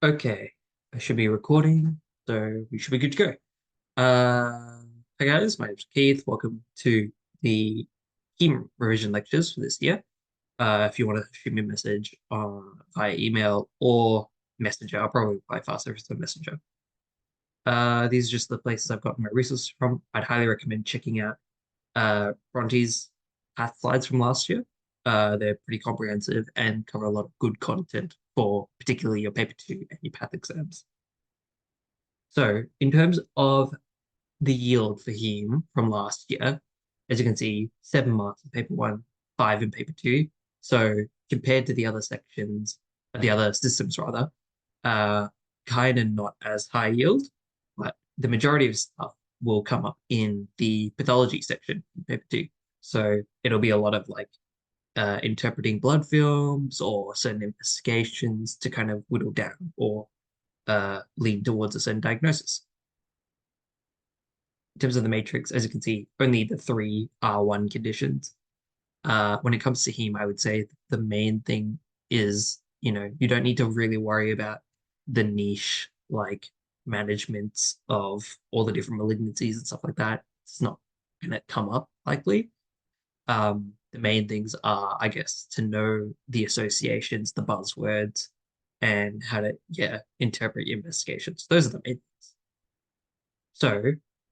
Okay, I should be recording, so we should be good to go. Hi guys, my name's Keith. Welcome to the Heme revision lectures for this year. If you want to shoot me a message via email or Messenger, I'll probably reply faster if it's a Messenger. These are just the places I've gotten my resources from. I'd highly recommend checking out Bronte's path slides from last year. They're pretty comprehensive and cover a lot of good content for particularly your paper two and your path exams. So in terms of the yield for heme from last year, as you can see, 7 marks in paper one, 5 in paper two. So compared to the other sections, the other systems rather, uh, kind of not as high yield, but the majority of stuff will come up in the pathology section in paper two. So it'll be a lot of like interpreting blood films or certain investigations to kind of whittle down or lean towards a certain diagnosis. In terms of the matrix, as you can see, only the three R1 conditions. When it comes to heme, I would say the main thing is, you don't need to really worry about the niche like managements of all the different malignancies and stuff like that. It's not going to come up likely. The main things are, I guess, to know the associations, the buzzwords, and how to, interpret your investigations. Those are the main things. So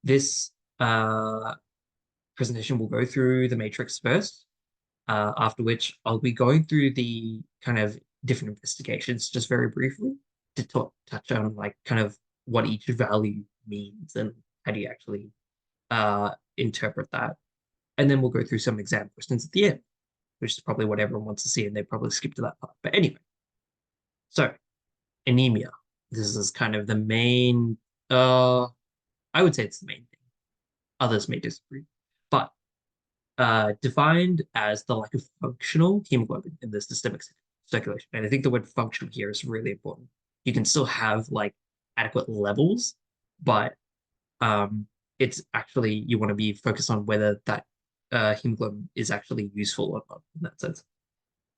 this presentation will go through the matrix first, after which I'll be going through the kind of different investigations just very briefly to touch on like kind of what each value means and how do you actually interpret that. And then we'll go through some exam questions at the end, which is probably what everyone wants to see, and they probably skip to that part. But anyway, so anemia. This is kind of the main, I would say it's the main thing. Others may disagree. But defined as the lack of functional hemoglobin in the systemic circulation. And I think the word functional here is really important. You can still have like adequate levels, but it's actually, you want to be focused on whether that hemoglobin is actually useful or not in that sense.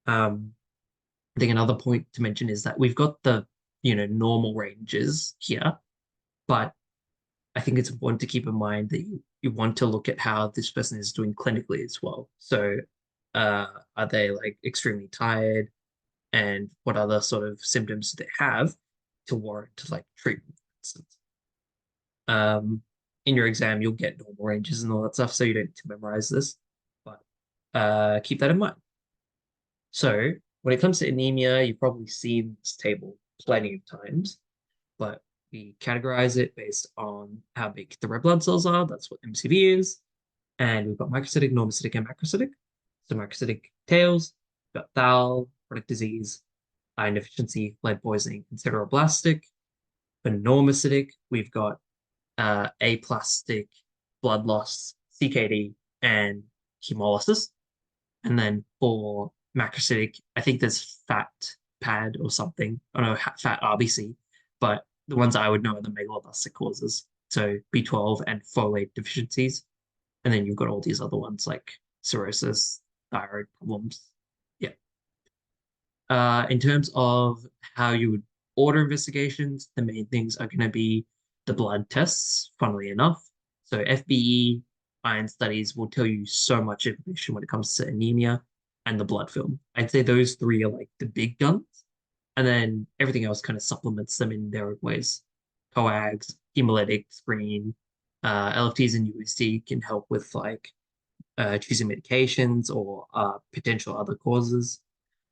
I think another point to mention is that we've got the, normal ranges here, but I think it's important to keep in mind that you want to look at how this person is doing clinically as well. So, are they like extremely tired, and what other sort of symptoms do they have to warrant like treatment, for instance? Um, in your exam, you'll get normal ranges and all that stuff, so you don't need to memorize this, but keep that in mind. So, when it comes to anemia, you've probably seen this table plenty of times, but we categorize it based on how big the red blood cells are. That's what MCV is. And we've got microcytic, normocytic, and macrocytic. So microcytic tails, we've got thal, chronic disease, iron deficiency, lead poisoning, and sideroblastic. For normocytic, we've got aplastic, blood loss, CKD, and hemolysis. And then for macrocytic, I think there's fat pad or something. I don't know, fat RBC, but the ones I would know are the megaloblastic causes. So B12 and folate deficiencies. And then you've got all these other ones like cirrhosis, thyroid problems. Yeah. In terms of how you would order investigations, the main things are going to be the blood tests, funnily enough. So FBE, iron studies will tell you so much information when it comes to anemia and the blood film. I'd say those three are like the big guns. And then everything else kind of supplements them in their own ways. Coags, hemolytic screen, LFTs and UST can help with like choosing medications or potential other causes.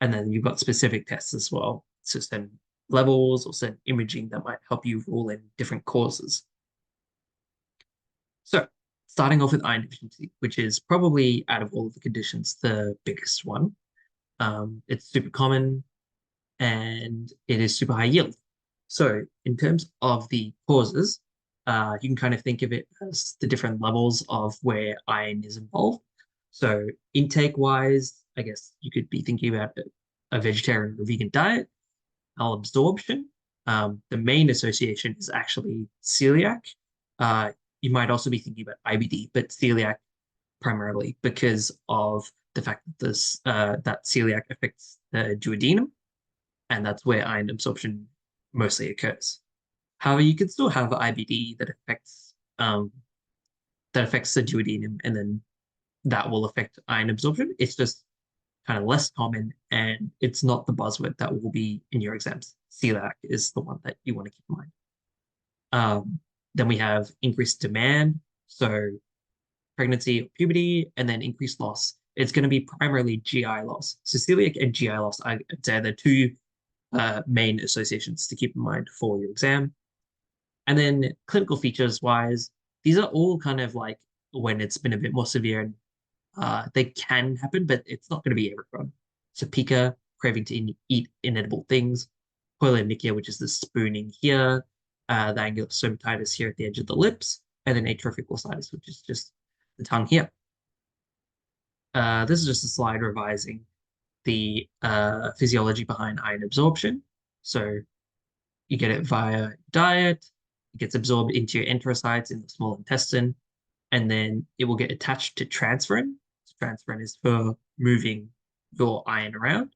And then you've got specific tests as well. So certain levels or certain imaging that might help you rule in different causes. So starting off with iron deficiency, which is probably out of all of the conditions, the biggest one. It's super common and it is super high yield. So in terms of the causes, you can kind of think of it as the different levels of where iron is involved. So intake wise, I guess you could be thinking about a vegetarian or vegan diet, malabsorption. The main association is actually celiac. Uh, you might also be thinking about IBD, but celiac primarily because of the fact that that celiac affects the duodenum, and that's where iron absorption mostly occurs. However, you can still have IBD that affects the duodenum, and then that will affect iron absorption. It's just kind of less common, and it's not the buzzword that will be in your exams. Celiac is the one that you want to keep in mind. Um, then we have increased demand, so pregnancy or puberty, and then increased loss. It's going to be primarily GI loss. So celiac and GI loss, I'd say, are the two main associations to keep in mind for your exam. And then clinical features wise, these are all kind of like when it's been a bit more severe, and they can happen, but it's not going to be everyone. So pica, craving to eat inedible things, polyonychia, which is the spooning here, the angular stomatitis here at the edge of the lips, and then atrophic glossitis, which is just the tongue here. This is just a slide revising the physiology behind iron absorption. So you get it via diet, it gets absorbed into your enterocytes in the small intestine, and then it will get attached to transferrin. So transferrin is for moving your iron around.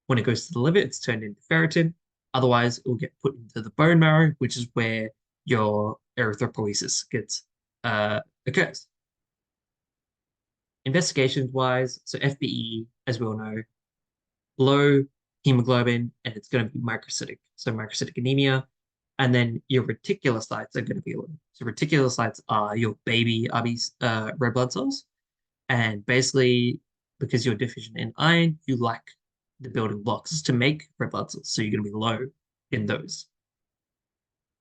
When it goes to the liver, it's turned into ferritin. Otherwise, it will get put into the bone marrow, which is where your erythropoiesis occurs. Investigations wise, so FBE, as we all know, low hemoglobin, and it's going to be microcytic. So microcytic anemia. And then your reticulocytes are going to be low. So reticulocytes are your baby red blood cells. And basically, because you're deficient in iron, you lack the building blocks to make red blood cells. So you're going to be low in those.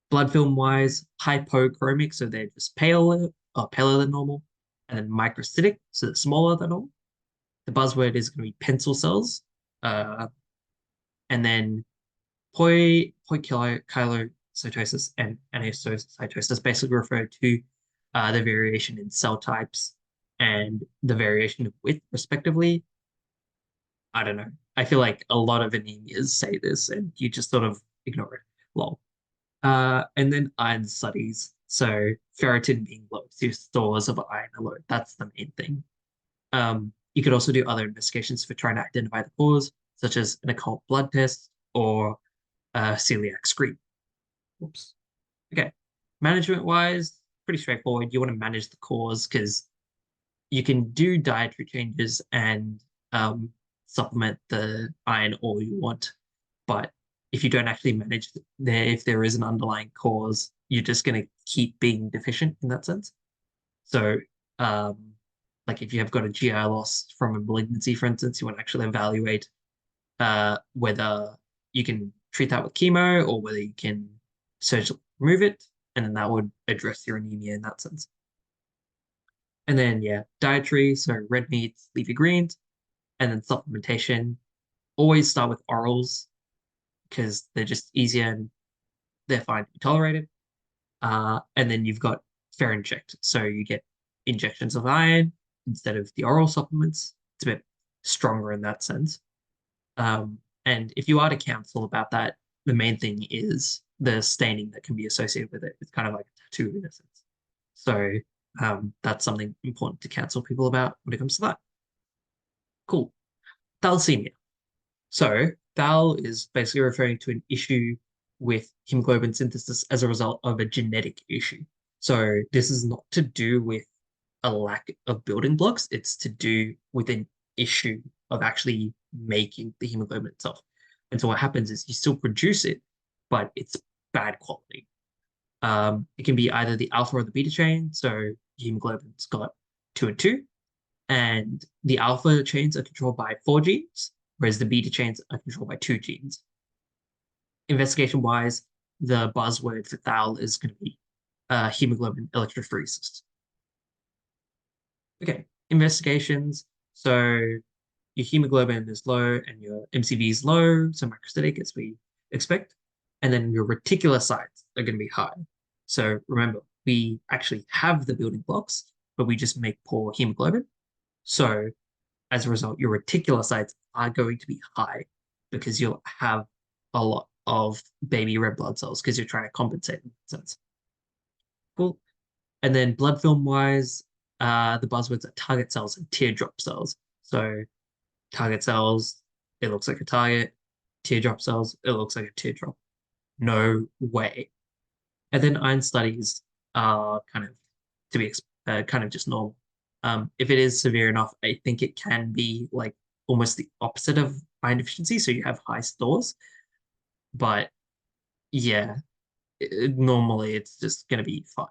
Blood film wise, hypochromic, so they're just paler than normal. And then microcytic, so they're smaller than normal. The buzzword is going to be pencil cells. Uh, and then poikilocytosis and anisocytosis basically refer to the variation in cell types and the variation of width, respectively. I don't know. I feel like a lot of anemias say this, and you just sort of ignore it. Lol. And then iron studies. So ferritin being low, so your stores of iron are low. That's the main thing. You could also do other investigations for trying to identify the cause, such as an occult blood test or celiac screen. Oops. Okay. Management wise, pretty straightforward. You want to manage the cause because you can do dietary changes and supplement the iron all you want. But if you don't actually manage if there is an underlying cause, you're just going to keep being deficient in that sense. So, um, like if you have got a GI loss from a malignancy, for instance, you want to actually evaluate whether you can treat that with chemo or whether you can surgically remove it, and then that would address your anemia in that sense. And then, yeah, dietary, so red meats, leafy greens, and then supplementation. Always start with orals because they're just easier and they're fine to be tolerated. And then you've got ferrin inject, so you get injections of iron instead of the oral supplements. It's a bit stronger in that sense. And if you are to counsel about that, the main thing is the staining that can be associated with it. It's kind of like a tattoo in a sense. So that's something important to counsel people about when it comes to that. Cool. Thalassemia. So thal is basically referring to an issue with hemoglobin synthesis as a result of a genetic issue. So this is not to do with a lack of building blocks. It's to do with an issue of actually making the hemoglobin itself. And so what happens is you still produce it, but it's bad quality. It can be either the alpha or the beta chain. So hemoglobin's got two and two, and the alpha chains are controlled by four genes, whereas the beta chains are controlled by two genes. Investigation wise, the buzzword for thal is going to be hemoglobin electrophoresis. Okay, investigations. So your hemoglobin is low and your MCV is low, so microcytic as we expect. And then your reticulocytes are going to be high. So remember, we actually have the building blocks, but we just make poor hemoglobin. So as a result, your reticulocytes are going to be high because you'll have a lot of baby red blood cells because you're trying to compensate in that sense. Cool. And then blood film wise, the buzzwords are target cells and teardrop cells. So target cells, it looks like a target. Teardrop cells, it looks like a teardrop. No way. And then iron studies are kind of to be kind of just normal. If it is severe enough, I think it can be like almost the opposite of iron deficiency. So you have high stores, but yeah, normally it's just going to be fine.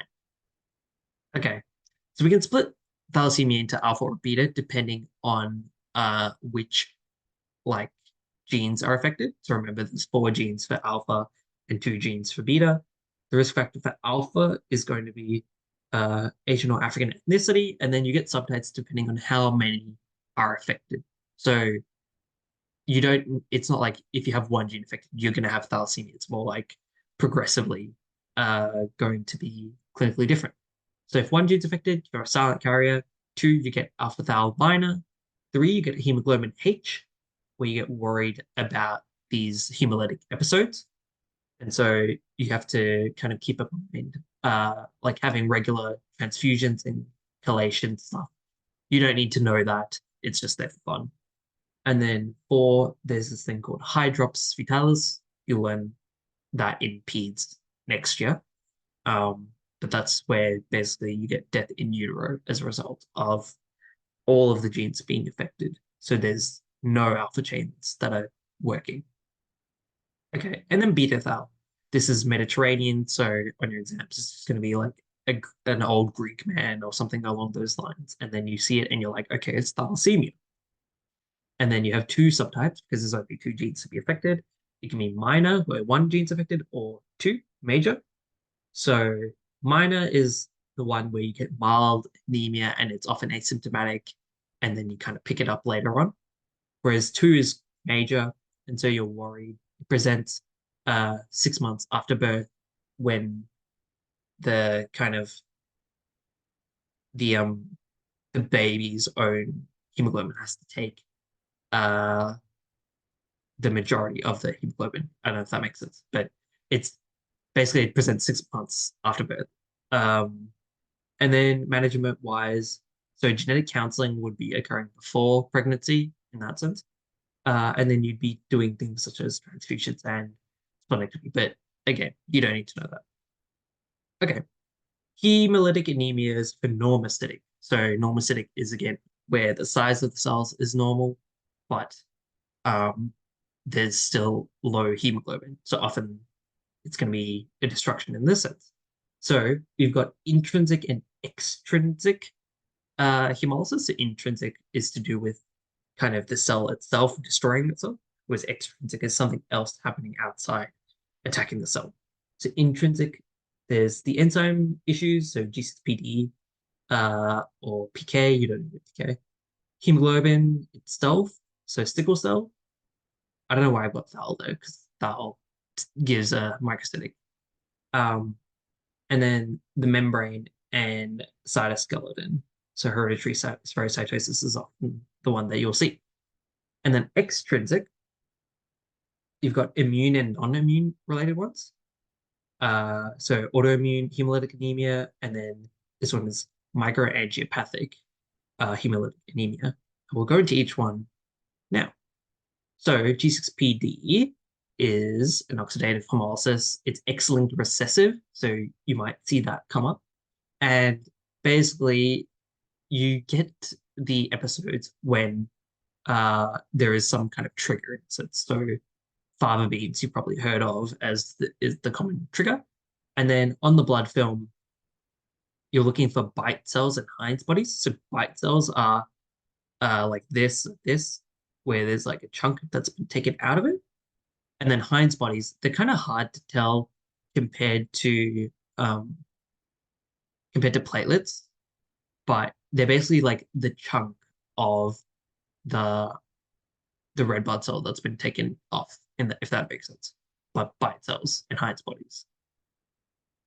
Okay, so we can split thalassemia into alpha or beta depending on which like genes are affected. So remember, there's four genes for alpha and two genes for beta. The risk factor for alpha is going to be Asian or African ethnicity, and then you get subtypes depending on how many are affected. So you don't, it's not like if you have one gene affected, you're going to have thalassemia. It's more like progressively going to be clinically different. So if one gene's affected, you're a silent carrier. Two, you get alpha thal minor. Three, you get hemoglobin H, where you get worried about these hemolytic episodes. And so you have to kind of keep in mind, like having regular transfusions and collation stuff. You don't need to know that. It's just there for fun. And then four, there's this thing called hydrops fetalis. You'll learn that in peds next year. Um, but that's where basically you get death in utero as a result of all of the genes being affected. So there's no alpha chains that are working. Okay, and then beta thal. This is Mediterranean, so on your exams, it's just going to be like an old Greek man or something along those lines. And then you see it and you're like, okay, it's thalassemia. And then you have two subtypes because there's only two genes to be affected. It can be minor, where one gene's affected, or two, major. So minor is the one where you get mild anemia and it's often asymptomatic, and then you kind of pick it up later on. Whereas two is major, and so you're worried. It presents 6 months after birth when the kind of the um the baby's own hemoglobin has to take uh the majority of the hemoglobin. I don't know if that makes sense, but it's basically it presents 6 months after birth. Um, and then management wise, so genetic counseling would be occurring before pregnancy in that sense. And then you'd be doing things such as transfusions and splenectomy. But again, you don't need to know that. Okay. Hemolytic anemia is for normocytic. So normocytic is again where the size of the cells is normal, but um, there's still low hemoglobin. So often it's going to be a destruction in this sense. So we've got intrinsic and extrinsic hemolysis. So intrinsic is to do with kind of the cell itself destroying itself, whereas extrinsic is something else happening outside attacking the cell. So intrinsic, there's the enzyme issues, so G6PD or PK, you don't need PK. Hemoglobin itself, so sickle cell. I don't know why I've got thal though, because thal gives a microcytic. Um, and then the membrane and cytoskeleton. So hereditary spherocytosis is often the one that you'll see. And then extrinsic, you've got immune and non-immune related ones. So autoimmune hemolytic anemia, and then this one is microangiopathic hemolytic anemia. We'll go into each one now. So G6PD is an oxidative hemolysis. It's X-linked recessive, so you might see that come up. And basically, you get the episodes when there is some kind of trigger. So fava beans you've probably heard of as is the common trigger. And then on the blood film, you're looking for bite cells and Heinz bodies. So bite cells are like this, where there's like a chunk that's been taken out of it. And then Heinz bodies, they're kind of hard to tell compared to um, compared to platelets, but they're basically like the chunk of the the red blood cell that's been taken off, if that makes sense. But bite cells and Heinz bodies.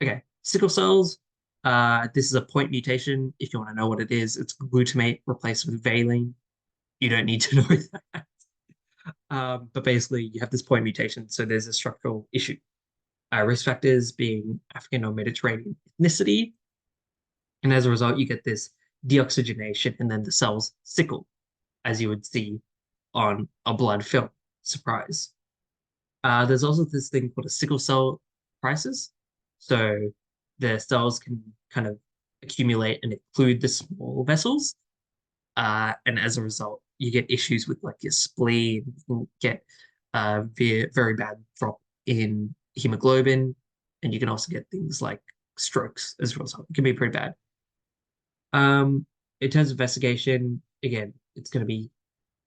Okay, sickle cells. This is a point mutation. If you want to know what it is, it's glutamate replaced with valine. You don't need to know that. But basically, you have this point mutation, so there's a structural issue. Risk factors being African or Mediterranean ethnicity, and as a result, you get this deoxygenation, and then the cells sickle, as you would see on a blood film. Surprise. There's also this thing called a sickle cell crisis. So the cells can kind of accumulate and include the small vessels. And as a result, you get issues with like your spleen, you can get very bad drop in hemoglobin, and you can also get things like strokes as a result. It can be pretty bad. Um, in terms of investigation, again, it's going to be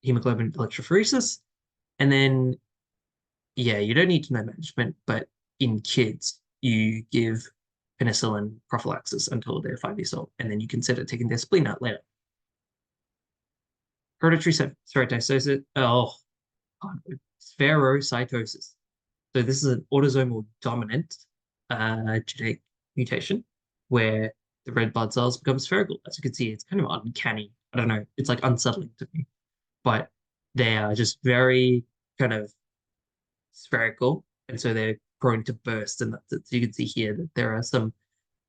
hemoglobin electrophoresis. And then, yeah, you don't need to know management, but in kids, you give penicillin prophylaxis until they're 5 years old, and then you consider taking their spleen out later. Hereditary spherocytosis, spherocytosis. So this is an autosomal dominant genetic mutation where the red blood cells become spherical. As you can see, it's kind of uncanny. I don't know. It's like unsettling to me, but they are just very kind of spherical, and so they're prone to burst. And that's it. So you can see here that there are some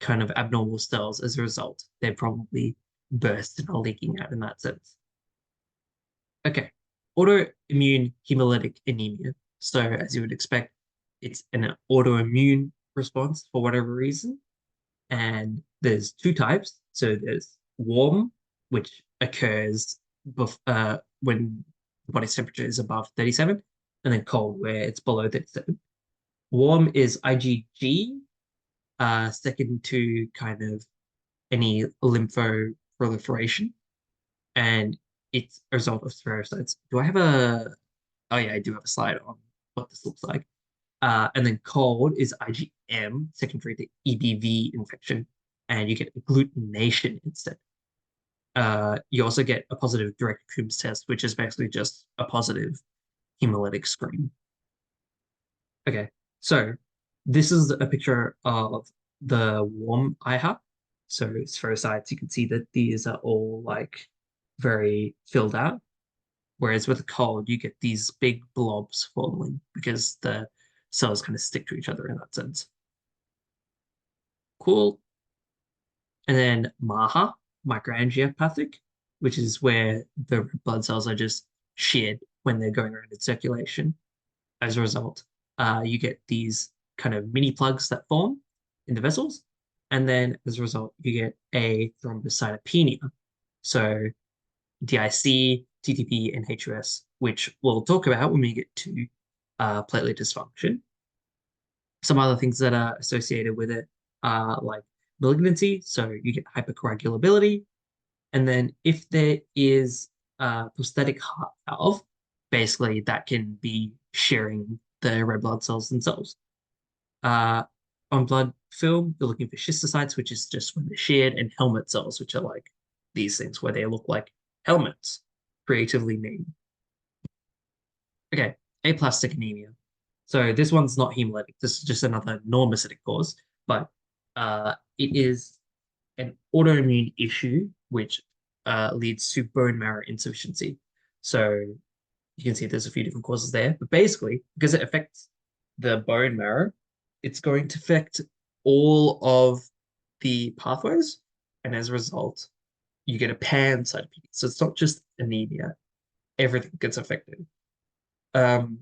kind of abnormal cells as a result. They're probably burst and are leaking out in that sense. Okay, autoimmune hemolytic anemia. So as you would expect, it's an autoimmune response for whatever reason. And there's two types. So there's warm, which occurs when the body's temperature is above 37, and then cold, where it's below 37. Warm is IgG, second to kind of any lymphoproliferation, and it's a result of spherocytes. Do I have a? Oh yeah, I do have a slide on what this looks like. And then cold is IgM, secondary to EBV infection, and you get agglutination instead. You also get a positive direct Coombs test, which is basically just a positive hemolytic screen. Okay, so this is a picture of the warm IHA. So spherocytes, you can see that these are all like very filled out. Whereas with a cold, you get these big blobs forming because the cells kind of stick to each other in that sense. Cool. And then MAHA, microangiopathic, which is where the blood cells are just sheared when they're going around in circulation. As a result, you get these kind of mini plugs that form in the vessels. And then as a result, you get a thrombocytopenia. So DIC, TTP, and HUS, which we'll talk about when we get to platelet dysfunction. Some other things that are associated with it are like malignancy, so you get hypercoagulability. And then if there is a prosthetic heart valve, basically that can be sharing the red blood cells themselves. Uh, on blood film, you're looking for schistocytes, which is just when they're shared, and helmet cells, which are like these things where they look like helmets, creatively named. Okay, aplastic anemia. So this one's not hemolytic. This is just another normocytic cause, but it is an autoimmune issue which leads to bone marrow insufficiency. So you can see there's a few different causes there, but basically, because it affects the bone marrow, it's going to affect all of the pathways, and as a result, you get a pancytopenia. So it's not just anemia; everything gets affected. Um,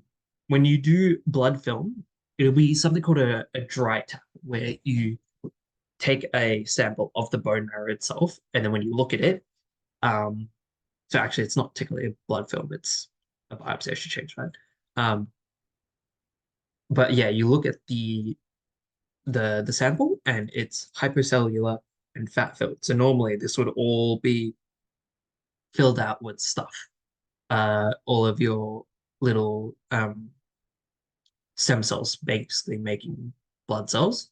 when you do blood film, it'll be something called a dry tap, where you take a sample of the bone marrow itself, and then when you look at it, um, so actually it's not technically a blood film, it's a biopsy. I should change that. Um, but yeah, you look at the sample, and it's hypocellular and fat filled. So normally this would all be filled out with stuff. All of your little stem cells basically making blood cells.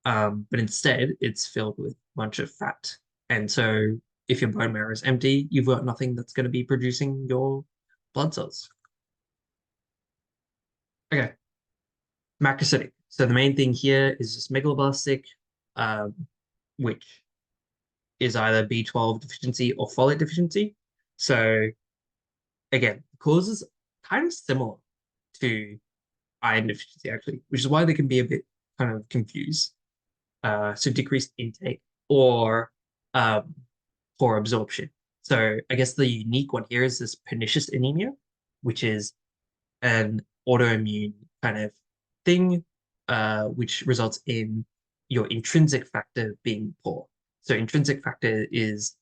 But instead, it's filled with a bunch of fat. And so, if your bone marrow is empty, you've got nothing that's going to be producing your blood cells. Okay, macrocytic. So, the main thing here is just megaloblastic, um, which is either B12 deficiency or folate deficiency. So, again, causes kind of similar to iron deficiency, actually, which is why they can be a bit kind of confused. So decreased intake or um, poor absorption. So I guess the unique one here is this pernicious anemia, which is an autoimmune kind of thing, which results in your intrinsic factor being poor. So intrinsic factor is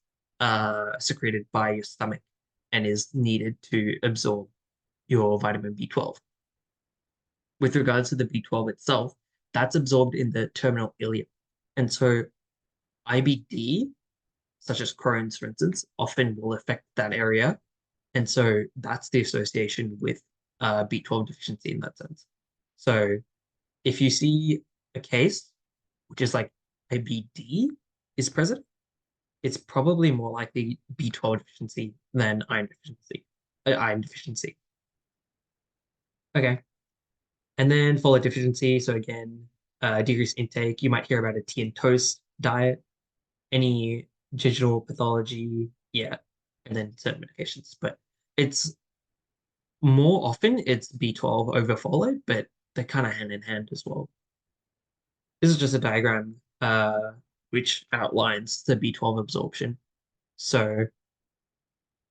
secreted by your stomach and is needed to absorb your vitamin B12. With regards to the B12 itself, that's absorbed in the terminal ileum. And so IBD, such as Crohn's, for instance, often will affect that area. And so that's the association with B12 deficiency in that sense. So if you see a case, which is like IBD is present, it's probably more likely B12 deficiency than iron deficiency. Iron deficiency. Okay. And then folate deficiency. So again, decreased intake. You might hear about a tea and toast diet, any digital pathology, yeah, and then certain medications. But it's more often it's B12 over folate, but they're kind of hand in hand as well. This is just a diagram which outlines the B12 absorption. So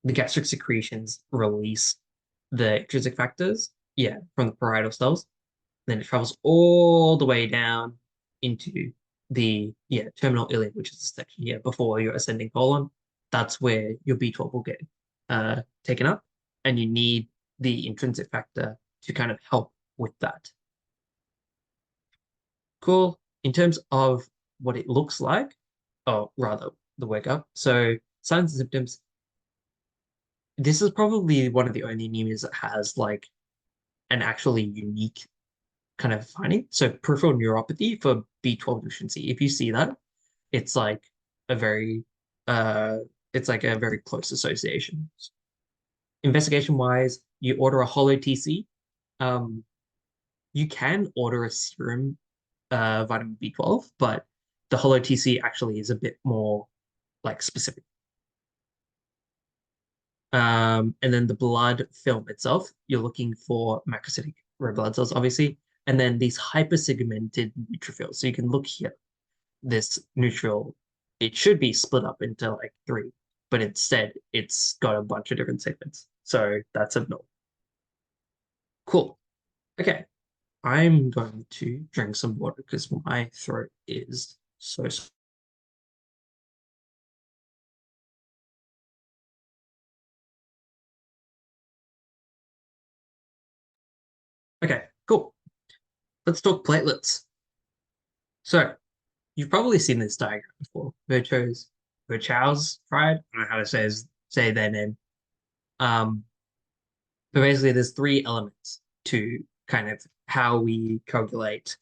the gastric secretions release the intrinsic factors, yeah, from the parietal cells. Then it travels all the way down into the terminal ileum, which is the section here before your ascending colon. That's where your B12 will get taken up, and you need the intrinsic factor to kind of help with that. Cool. In terms of what it looks like, or rather the workup. So signs and symptoms. This is probably one of the only anemias that has like an actually unique kind of finding. So peripheral neuropathy for B12 deficiency. If you see that, it's like a very it's like a very close association. Investigation wise, you order a hollow TC. Um, you can order a serum vitamin B12, but the hollow TC actually is a bit more like specific. And then the blood film itself, you're looking for macrocytic red blood cells, obviously, and then these hypersegmented neutrophils. So you can look here, this neutrophil, it should be split up into like three, but instead it's got a bunch of different segments. So that's abnormal. Cool. Okay. I'm going to drink some water because my throat is so. Okay, cool. Let's talk platelets. So you've probably seen this diagram before. Virchow's triad. I don't know how to say their name. Um, but basically, there's three elements to kind of how we coagulate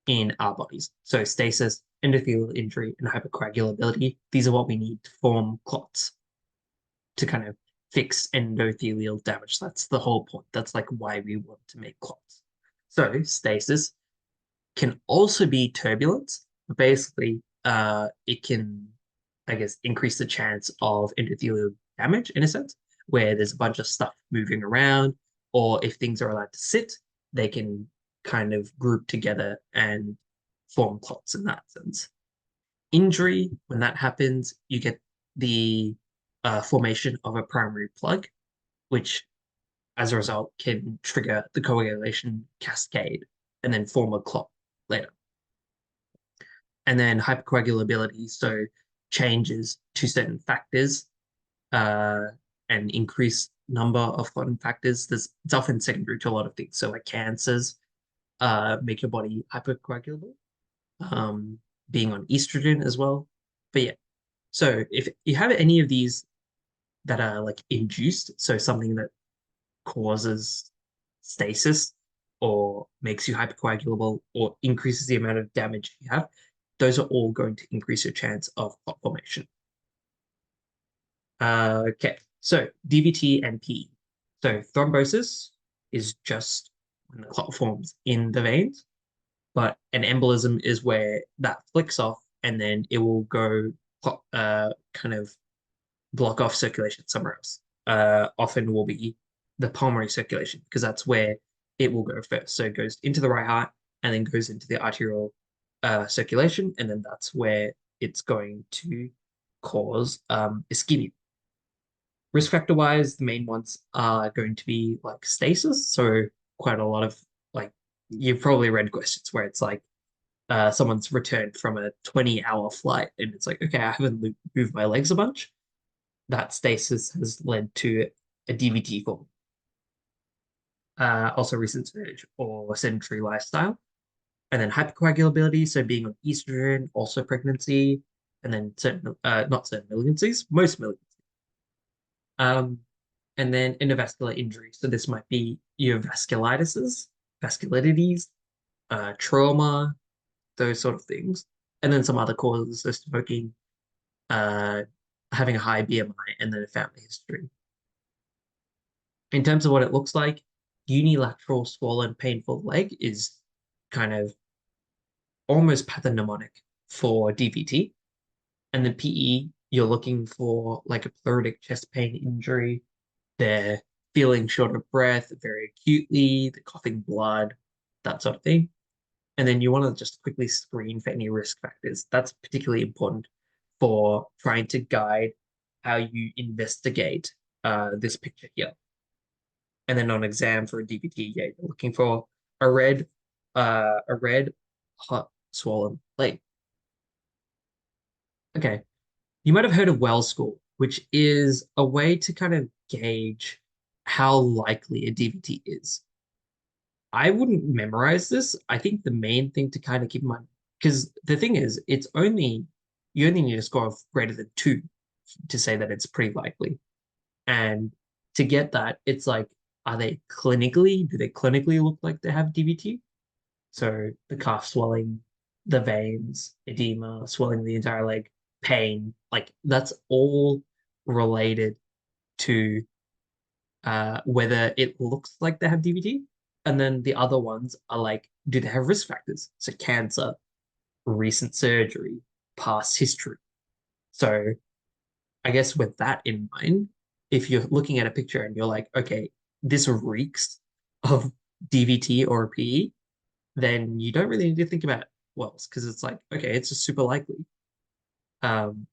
in our bodies. So stasis, endothelial injury, and hypercoagulability. These are what we need to form clots to kind of fix endothelial damage. That's the whole point. That's like why we want to make clots. So stasis can also be turbulence. Basically, it can, I guess, increase the chance of endothelial damage in a sense, where there's a bunch of stuff moving around, or if things are allowed to sit, they can kind of group together and form clots in that sense. Injury, when that happens, you get the formation of a primary plug, which as a result can trigger the coagulation cascade and then form a clot later. And then hypercoagulability, so changes to certain factors uh, and increased number of clotting factors. It's often secondary to a lot of things. So like cancers make your body hypercoagulable, um, being on estrogen as well. But yeah, so if you have any of these that are like induced, so something that causes stasis or makes you hypercoagulable or increases the amount of damage you have, those are all going to increase your chance of clot formation. Okay, so DVT and PE. So thrombosis is just when the clot forms in the veins, but an embolism is where that flicks off and then it will go kind of block off circulation somewhere else. Often will be the pulmonary circulation because that's where it will go first. So it goes into the right heart and then goes into the arterial circulation, and then that's where it's going to cause ischemia. Risk factor wise, the main ones are going to be like stasis, so quite a lot of like you've probably read questions where it's like someone's returned from a 20-hour flight and it's like, okay, I haven't moved my legs a bunch. That stasis has led to a DVT form. Also recent surge or sedentary lifestyle. And then hypercoagulability, so being on estrogen, also pregnancy, and then certain, not certain malignancies, most malignancies. Um, and then endovascular injury. So this might be your vasculitises, vasculitides, trauma, those sort of things. And then some other causes, so smoking, uh, having a high BMI, and then a family history. In terms of what it looks like, unilateral swollen painful leg is kind of almost pathognomonic for DVT. And then PE, you're looking for like a pleuritic chest pain injury. They're feeling short of breath very acutely, they're coughing blood, that sort of thing. And then you want to just quickly screen for any risk factors. That's particularly important for trying to guide how you investigate this picture here. And then on exam for a DVT, yeah, you're looking for a red hot swollen leg. Okay, you might have heard of Wells score, which is a way to kind of gauge how likely a DVT is. I wouldn't memorize this. I think the main thing to kind of keep in mind, because the thing is, you only need a score of greater than two to say that it's pretty likely. And to get that, it's like, do they clinically look like they have DVT? So the calf swelling, the veins, edema, swelling the entire leg, pain, like that's all related to whether it looks like they have DVT. And then the other ones are like, do they have risk factors? So cancer, recent surgery, past history. So I guess with that in mind, if you're looking at a picture and you're like, okay, this reeks of DVT or PE, then you don't really need to think about Wells because it's like, okay, it's just super likely. Um,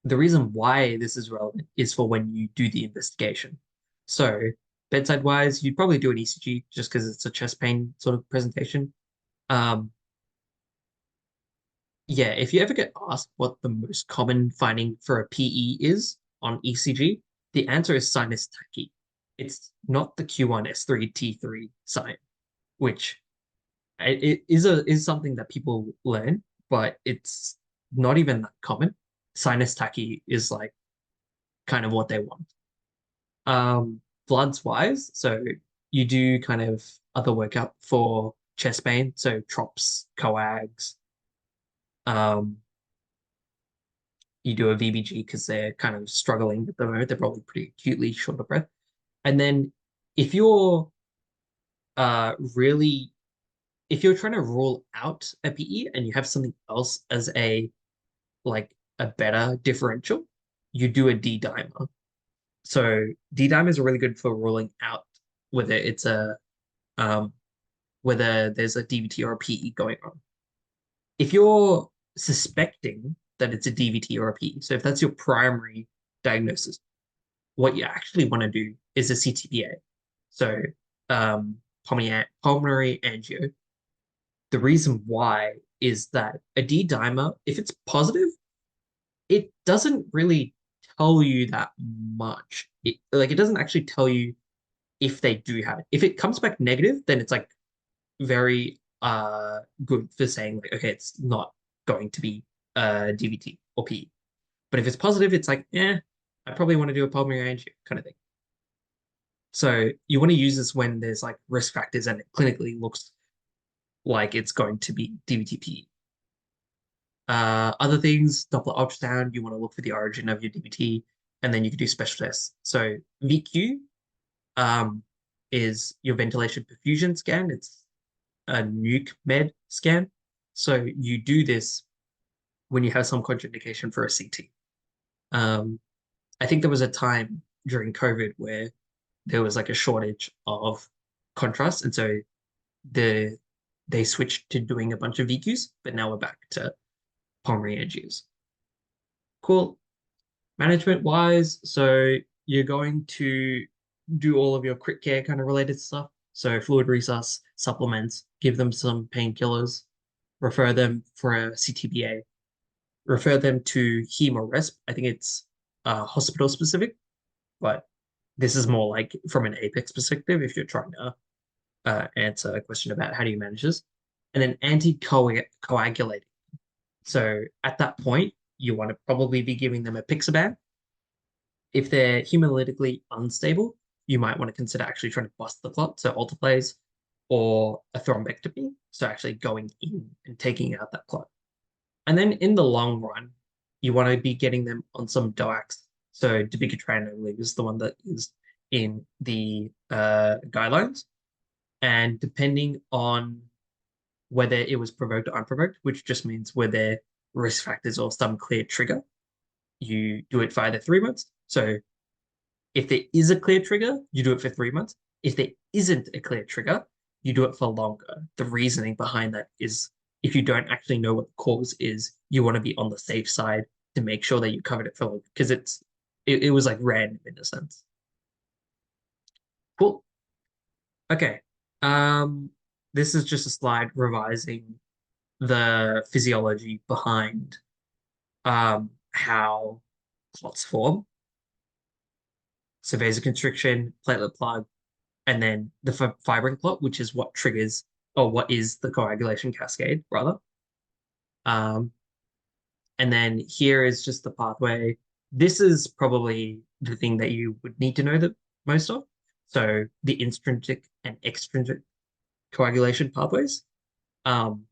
the reason why this is relevant is for when you do the investigation. So, bedside wise, you'd probably do an ECG just because it's a chest pain sort of presentation. Um, yeah, if you ever get asked what the most common finding for a PE is on ECG, the answer is sinus tachy. It's not the Q1S3T3 sign, which it is something that people learn, but it's not even that common. Sinus tachy is like kind of what they want. Bloods wise, so you do kind of other workup for chest pain, so TROPS, coags. Um, you do a VBG because they're kind of struggling at the moment. They're probably pretty acutely short of breath. And then if you're really if you're trying to rule out a PE and you have something else as a like a better differential, you do a D dimer. So D dimers are really good for ruling out whether it's a um, whether there's a DVT or a PE going on. If you're suspecting that it's a DVT or a PE, so if that's your primary diagnosis, what you actually want to do is a CTPA. So pulmonary angio. The reason why is that a D dimer, if it's positive, it doesn't really tell you that much. It doesn't actually tell you if they do have it. If it comes back negative, then it's like very good for saying like, okay, it's not going to be DVT or PE. But if it's positive, it's like, I probably want to do a pulmonary angio kind of thing. So you want to use this when there's like risk factors and it clinically looks like it's going to be DVT PE. Other things, Doppler ultrasound, you want to look for the origin of your DVT, and then you can do special tests. So VQ um, is your ventilation perfusion scan. It's a nuke med scan. So you do this when you have some contraindication for a CT. Um, I think there was a time during COVID where there was like a shortage of contrast, and so the they switched to doing a bunch of VQs, but now we're back to pulmonary angios. Cool. Management wise, so you're going to do all of your crit care kind of related stuff. So fluid resus, supplements, give them some painkillers, refer them for a CTBA, refer them to hemoresp. I think it's hospital specific, but this is more like from an apex perspective if you're trying to answer a question about how do you manage this. And then anticoagulating. So at that point, you want to probably be giving them a Pixaban. If they're hemolytically unstable, you might want to consider actually trying to bust the clot, so alteplase, or a thrombectomy, so actually going in and taking out that clot. And then in the long run, you want to be getting them on some DOACs. So dabigatran, I believe, is the one that is in the guidelines. And depending on whether it was provoked or unprovoked, which just means were there risk factors or some clear trigger, you do it for either 3 months. So if there is a clear trigger, you do it for 3 months. If there isn't a clear trigger, you do it for longer. The reasoning behind that is if you don't actually know what the cause is, you want to be on the safe side to make sure that you covered it for longer because it was like random in a sense. Cool. Okay. Um, this is just a slide revising the physiology behind how clots form. So vasoconstriction, platelet plug, and then the fibrin clot, which is what triggers or what is the coagulation cascade, rather. Um, and then here is just the pathway. This is probably the thing that you would need to know the most of. So the intrinsic and extrinsic coagulation pathways. Um,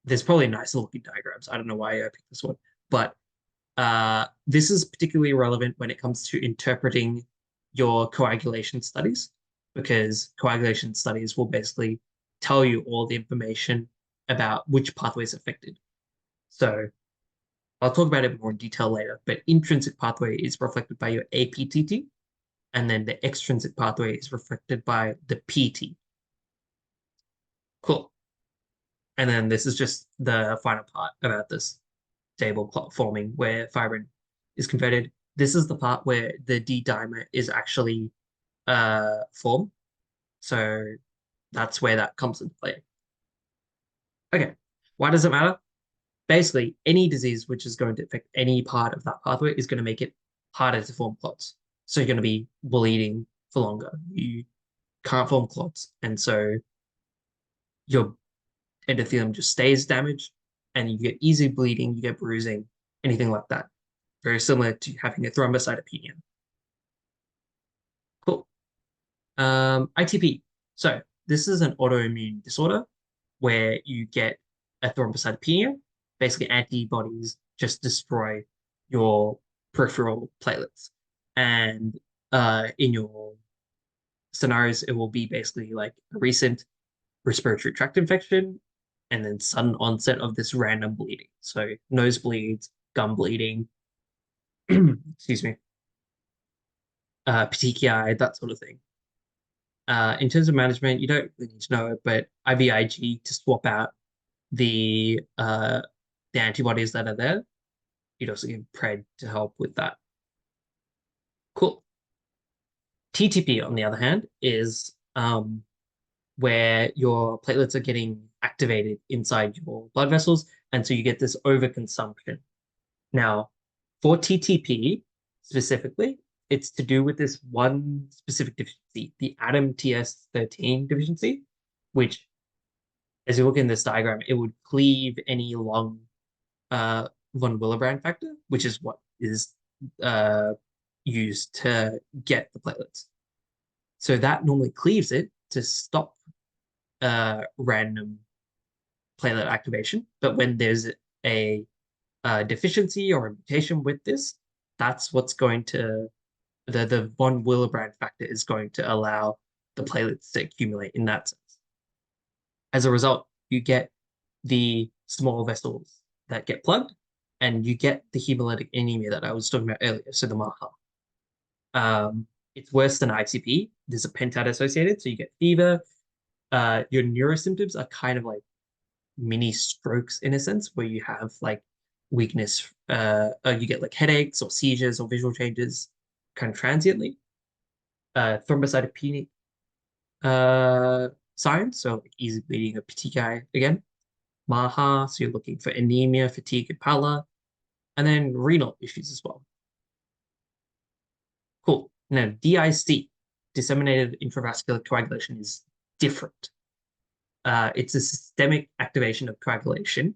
there's probably nicer looking diagrams. I don't know why I picked this one, but this is particularly relevant when it comes to interpreting your coagulation studies, because coagulation studies will basically tell you all the information about which pathway is affected. So I'll talk about it more in detail later, but intrinsic pathway is reflected by your APTT, and then the extrinsic pathway is reflected by the PT. Cool. And then this is just the final part about this stable clot forming where fibrin is converted. This is the part where the D dimer is actually formed. So that's where that comes into play. Okay, why does it matter? Basically, any disease which is going to affect any part of that pathway is going to make it harder to form clots. So you're going to be bleeding for longer. You can't form clots. And so your endothelium just stays damaged and you get easy bleeding, you get bruising, anything like that. Very similar to having a thrombocytopenia. Cool. ITP. So this is an autoimmune disorder where you get a thrombocytopenia. Basically, antibodies just destroy your peripheral platelets. And in your scenarios, it will be basically like a recent respiratory tract infection and then sudden onset of this random bleeding. So nosebleeds, gum bleeding, excuse me, petechiae, that sort of thing. In terms of management, you don't really need to know it, but IVIG to swap out the antibodies that are there. You'd also give PRED to help with that. Cool. TTP, on the other hand, is where your platelets are getting activated inside your blood vessels, and so you get this overconsumption. Now, for TTP specifically, it's to do with this one specific deficiency, the ADAMTS13 deficiency, which, as you look in this diagram, it would cleave any long von Willebrand factor, which is what is used to get the platelets. So that normally cleaves it to stop random platelet activation. But when there's a deficiency or a mutation with this, that's what's going to the von Willebrand factor is going to allow the platelets to accumulate in that sense. As a result, you get the small vessels that get plugged, and you get the hemolytic anemia that I was talking about earlier, so the MAHA. It's worse than ITP. There's a pentad associated, so you get fever. Your neurosymptoms are kind of like mini strokes in a sense, where you have like weakness. You get like headaches or seizures or visual changes kind of transiently. Thrombocytopenia. signs, so like easy bleeding or petechiae again. Maha, so you're looking for anemia, fatigue, and pallor, and then renal issues as well. Cool. Now, DIC, disseminated intravascular coagulation, is different. It's a systemic activation of coagulation,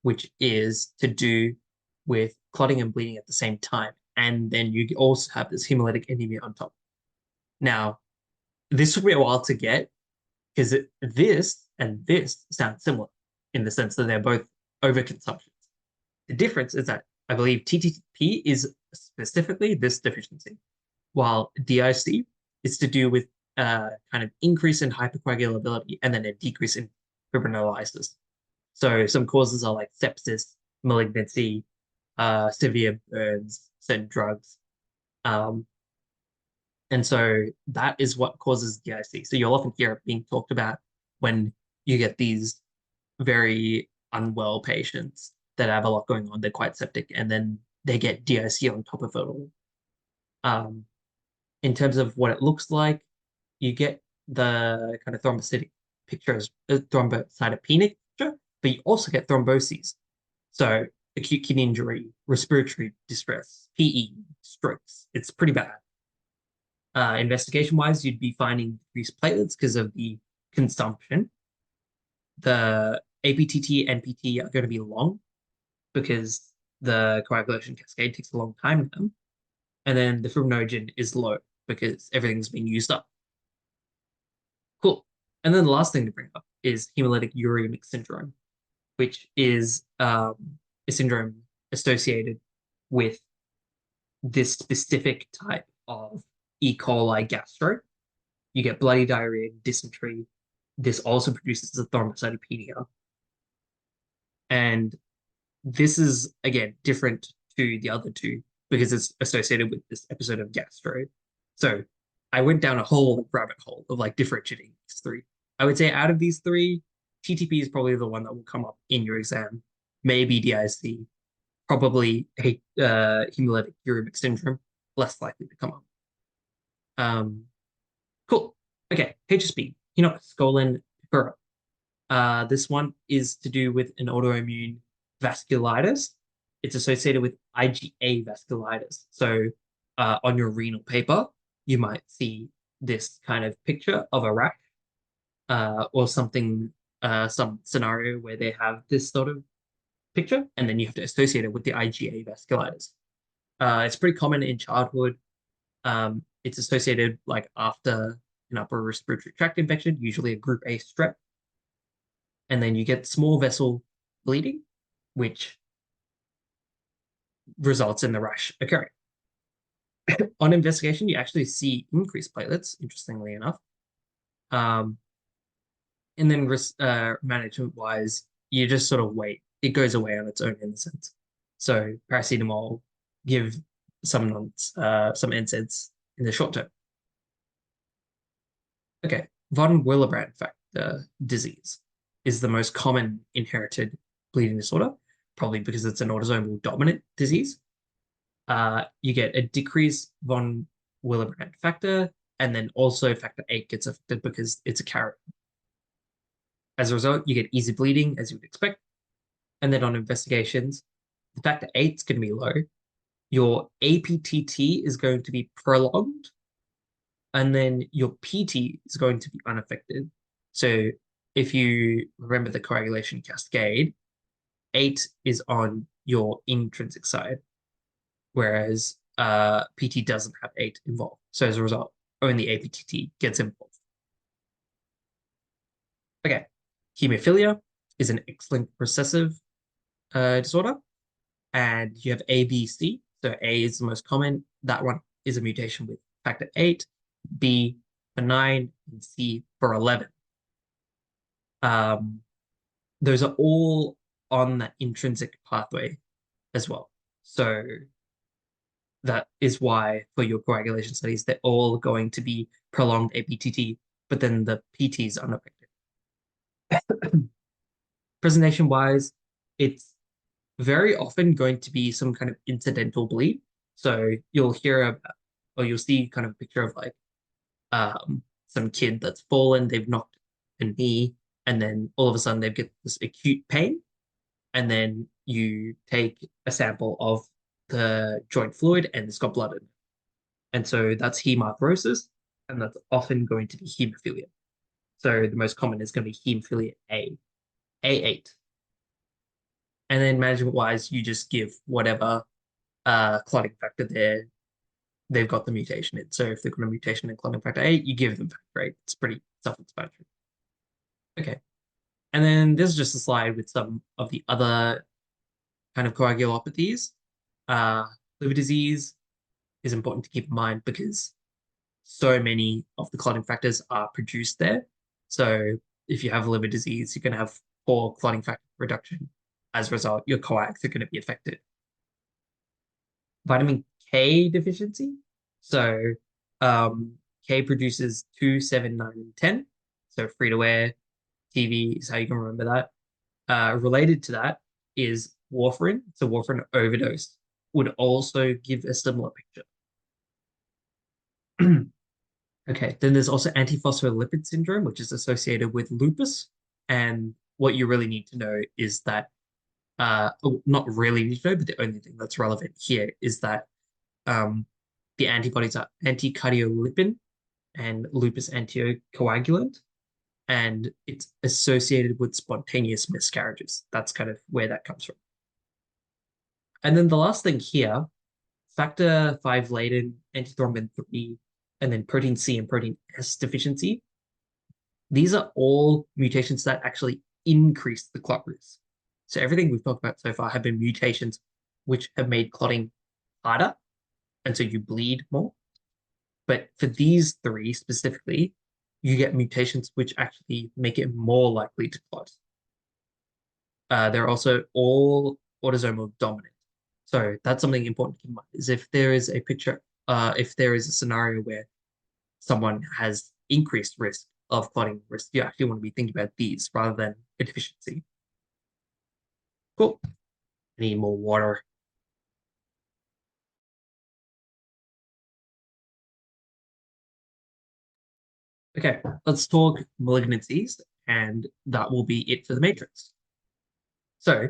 which is to do with clotting and bleeding at the same time. And then you also have this hemolytic anemia on top. Now, this took me a while to get because this and this sound similar in the sense that they're both overconsumptions. The difference is that I believe TTP is specifically this deficiency, while DIC is to do with kind of increase in hypercoagulability and then a decrease in fibrinolysis. So some causes are like sepsis, malignancy, severe burns, certain drugs. Um, and so that is what causes DIC. So you'll often hear it being talked about when you get these very unwell patients that have a lot going on. They're quite septic, and then they get DIC on top of it all. In terms of what it looks like, you get the kind of thrombocytic picture as thrombocytopenic picture, but you also get thromboses. So acute kidney injury, respiratory distress, PE, strokes. It's pretty bad. Investigation-wise, you'd be finding decreased platelets because of the consumption. The APTT and PT are going to be long because the coagulation cascade takes a long time with them. And then the fibrinogen is low because everything's being used up. Cool. And then the last thing to bring up is hemolytic uremic syndrome, which is a syndrome associated with this specific type of E. coli gastro. You get bloody diarrhea, dysentery. This also produces a thrombocytopenia. And this is, again, different to the other two because it's associated with this episode of gastro. So I went down a whole rabbit hole of like differentiating these three. I would say out of these three, TTP is probably the one that will come up in your exam. Maybe DIC, probably hemolytic uremic syndrome, less likely to come up. Cool. Okay, HSP, Henoch-Schönlein purpura. This one is to do with an autoimmune vasculitis. It's associated with IgA vasculitis. So on your renal paper, you might see this kind of picture of a rash or something, some scenario where they have this sort of picture, and then you have to associate it with the IgA vasculitis. It's pretty common in childhood. It's associated like after an upper respiratory tract infection, usually a group A strep. And then you get small vessel bleeding, which results in the rash occurring. On investigation, you actually see increased platelets, interestingly enough. And then risk management wise, you just sort of wait. It goes away on its own in a sense. So paracetamol, give some NSAIDs in the short term. Okay, von Willebrand factor disease is the most common inherited bleeding disorder, probably because it's an autosomal dominant disease. You get a decreased von Willebrand factor, and then also factor 8 gets affected because it's a carrier. As a result, you get easy bleeding, as you would expect. And then on investigations, the factor 8 is going to be low. Your APTT is going to be prolonged, and then your PT is going to be unaffected. So if you remember the coagulation cascade, 8 is on your intrinsic side, whereas PT doesn't have 8 involved. So as a result, only APTT gets involved. Okay, hemophilia is an X-linked recessive disorder, and you have ABC. So A is the most common. That one is a mutation with factor 8, B for 9, and C for 11. Those are all on that intrinsic pathway as well. So that is why for your coagulation studies, they're all going to be prolonged APTT, but then the PT is unaffected. Presentation-wise, it's very often going to be some kind of incidental bleed. So you'll hear about, or you'll see kind of a picture of like some kid that's fallen, they've knocked a knee, and then all of a sudden they get this acute pain, and then you take a sample of the joint fluid and it's got blood in it. And so that's hemarthrosis, and that's often going to be hemophilia. So the most common is going to be hemophilia A, A8. And then management wise, you just give whatever clotting factor they've got the mutation in. So if they've got a mutation in clotting factor 8, you give them factor 8. It's pretty self-explanatory. Okay. And then this is just a slide with some of the other kind of coagulopathies. Uh, Liver disease is important to keep in mind because so many of the clotting factors are produced there. So if you have liver disease, you're going to have poor clotting factor reduction. As a result, your coags are going to be affected. Vitamin K deficiency. So K produces 2, 7, 9, and 10. So free to wear TV is how you can remember that. Related to that is warfarin. So warfarin overdose would also give a similar picture. Okay, then there's also antiphospholipid syndrome, which is associated with lupus. And what you really need to know is that, not really need to know, but the only thing that's relevant here is that the antibodies are anticardiolipin and lupus anticoagulant, and it's associated with spontaneous miscarriages. That's kind of where that comes from. And then the last thing here, factor 5 laden, antithrombin 3, and then protein C and protein S deficiency. These are all mutations that actually increase the clot risk. So everything we've talked about so far have been mutations which have made clotting harder, and so you bleed more. But for these three specifically, you get mutations which actually make it more likely to clot. They're also all autosomal dominant. So that's something important to keep in mind, is if there is a picture, if there is a scenario where someone has increased risk of clotting risk, you actually want to be thinking about these rather than a deficiency. Cool. I need more water. Okay, let's talk malignancies, and that will be it for the matrix. So,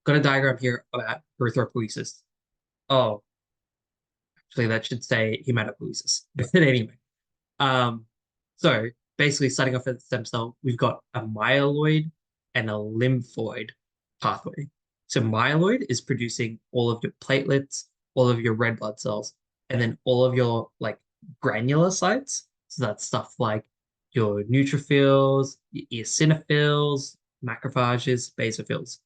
got a diagram here about erythropoiesis. Oh, actually, that should say hematopoiesis. But anyway, um, so basically, starting off at the stem cell, we've got a myeloid and a lymphoid pathway. So myeloid is producing all of your platelets, all of your red blood cells, and then all of your like granulocytes. So that's stuff like your neutrophils, your eosinophils, macrophages, basophils,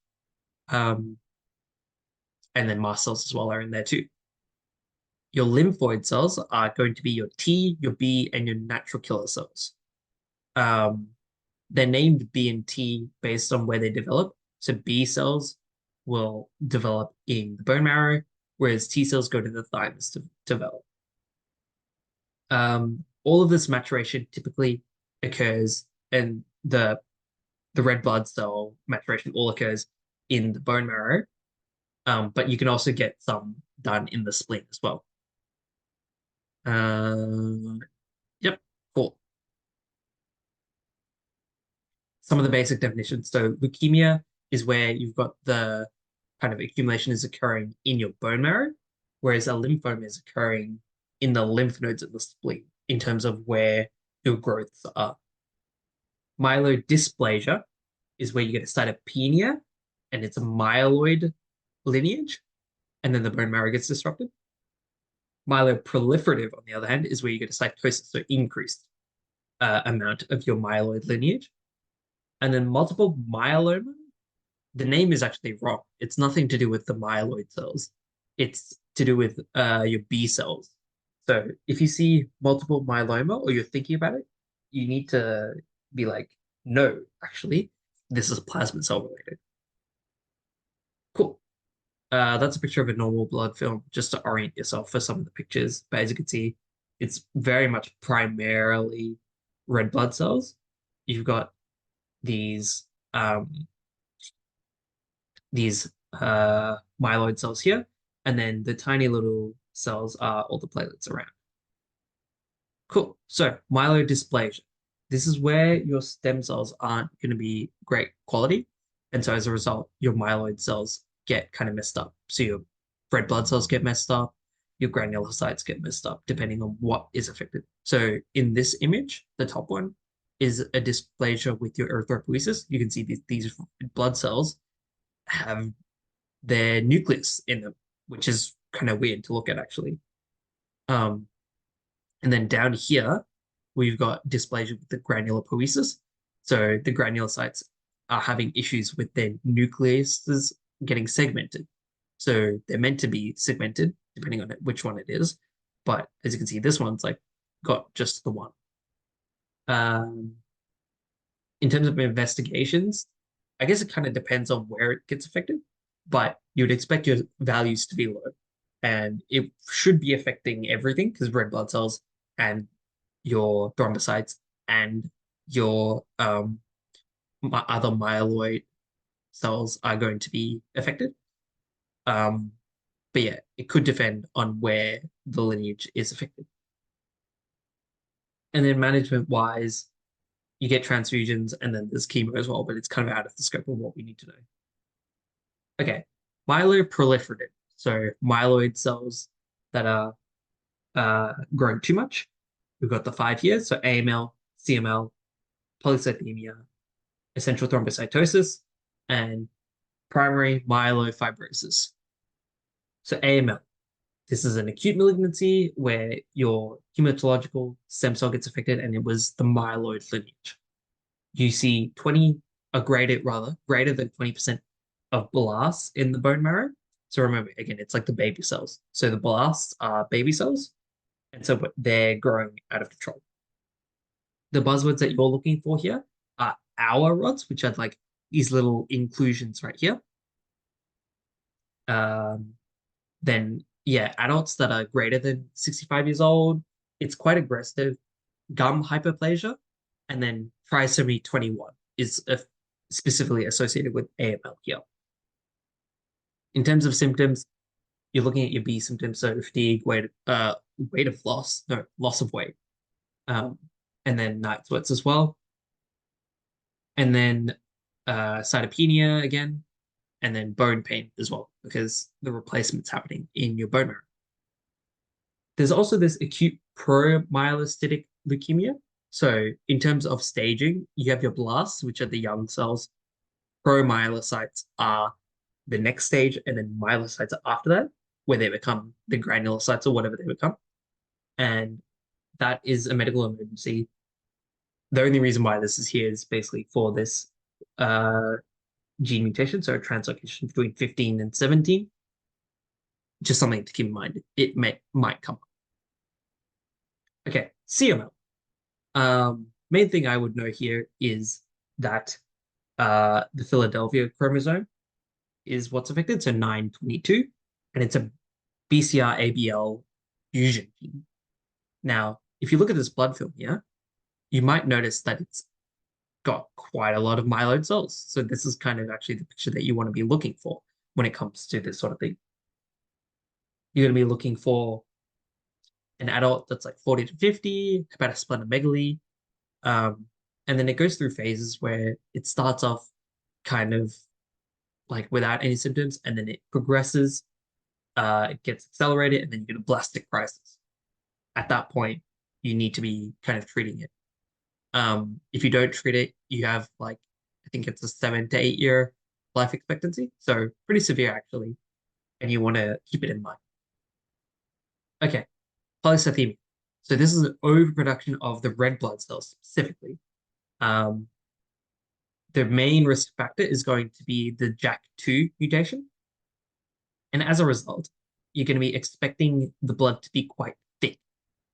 um, and then mast cells as well are in there too. Your lymphoid cells are going to be your T, your B, and your natural killer cells. Um, they're named B and T based on where they develop. So B cells will develop in the bone marrow, whereas T cells go to the thymus to develop. All of this maturation typically occurs, and the red blood cell maturation all occurs in the bone marrow, but you can also get some done in the spleen as well. Yep, cool. Some of the basic definitions. So leukemia is where you've got the kind of accumulation is occurring in your bone marrow, whereas a lymphoma is occurring in the lymph nodes of the spleen in terms of where your growths are. Myelodysplasia is where you get a cytopenia, and it's a myeloid lineage, and then the bone marrow gets disrupted. Myeloproliferative, on the other hand, is where you get a cytosis, so increased amount of your myeloid lineage. And then multiple myeloma, the name is actually wrong. It's nothing to do with the myeloid cells. It's to do with your B cells. So if you see multiple myeloma or you're thinking about it, you need to be like, no, actually, this is plasma cell related. Cool. That's a picture of a normal blood film, just to orient yourself for some of the pictures. But as you can see, it's very much primarily red blood cells. You've got these myeloid cells here, and then the tiny little cells are all the platelets around. Cool. So myelodysplasia. This is where your stem cells aren't going to be great quality. And so as a result, your myeloid cells get kind of messed up. So your red blood cells get messed up, your granulocytes get messed up, depending on what is affected. So in this image, the top one is a dysplasia with your erythropoiesis. You can see these blood cells have their nucleus in them, which is kind of weird to look at actually. Um, And then down here, we've got dysplasia with the granular poiesis. So the granulocytes are having issues with their nucleuses getting segmented. So they're meant to be segmented, depending on which one it is. But as you can see, this one's like got just the one. Um, in terms of investigations, I guess it kind of depends on where it gets affected, but you'd expect your values to be low. And it should be affecting everything because red blood cells and your thrombocytes and your other myeloid cells are going to be affected. Um, but yeah, it could depend on where the lineage is affected. And then management wise, you get transfusions and then there's chemo as well, but it's kind of out of the scope of what we need to know. Okay, myeloproliferative. So myeloid cells that are growing too much. We've got the five here. So AML, CML, polycythemia, essential thrombocytosis, and primary myelofibrosis. So AML, this is an acute malignancy where your hematological stem cell gets affected and it was the myeloid lineage. You see 20 or greater than 20% of blasts in the bone marrow. So remember, again, it's like the baby cells. So the blasts are baby cells, and so they're growing out of control. The buzzwords that you're looking for here are our rods, which are like these little inclusions right here. Um, then, yeah, adults that are greater than 65 years old, it's quite aggressive. Gum hyperplasia, and then trisomy 21 is specifically associated with AML here. In terms of symptoms, you're looking at your B symptoms, so fatigue, weight of loss, no, loss of weight, um, and then night sweats as well. And then cytopenia again, and then bone pain as well, because the replacement's happening in your bone marrow. There's also this acute promyelocytic leukemia. So in terms of staging, you have your blasts, which are the young cells. Promyelocytes are the next stage, and then myelocytes are after that, where they become the granulocytes or whatever they become. And that is a medical emergency. The only reason why this is here is basically for this uh, gene mutation, so a translocation between 15 and 17. Just something to keep in mind. It might come up. Okay, CML. Main thing I would know here is that the Philadelphia chromosome is what's affected, so 922, and it's a BCR-ABL fusion gene. Now, if you look at this blood film here, you might notice that it's got quite a lot of myeloid cells. So this is kind of actually the picture that you want to be looking for when it comes to this sort of thing. You're going to be looking for an adult that's like 40 to 50, hepatosplenomegaly. And then it goes through phases where it starts off kind of like without any symptoms, and then it progresses, it gets accelerated, and then you get a blastic crisis. At that point, you need to be kind of treating it. If you don't treat it, you have like, I think it's a 7 to 8 year life expectancy. So pretty severe actually. And you want to keep it in mind. Okay, polycythemia. So this is an overproduction of the red blood cells specifically. Um, the main risk factor is going to be the JAK2 mutation. And as a result, you're going to be expecting the blood to be quite thick.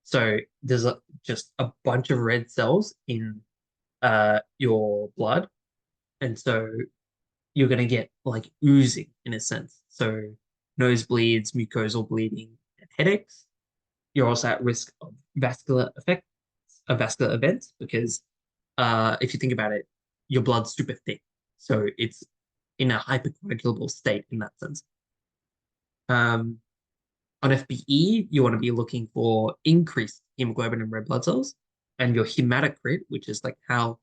So there's just a bunch of red cells in your blood. And so you're going to get like oozing in a sense. So nosebleeds, mucosal bleeding, and headaches. You're also at risk of vascular effects, of vascular events, because if you think about it, your blood's super thick. So it's in a hypercoagulable state in that sense. On FBE, you want to be looking for increased hemoglobin and red blood cells, and your hematocrit, which is like how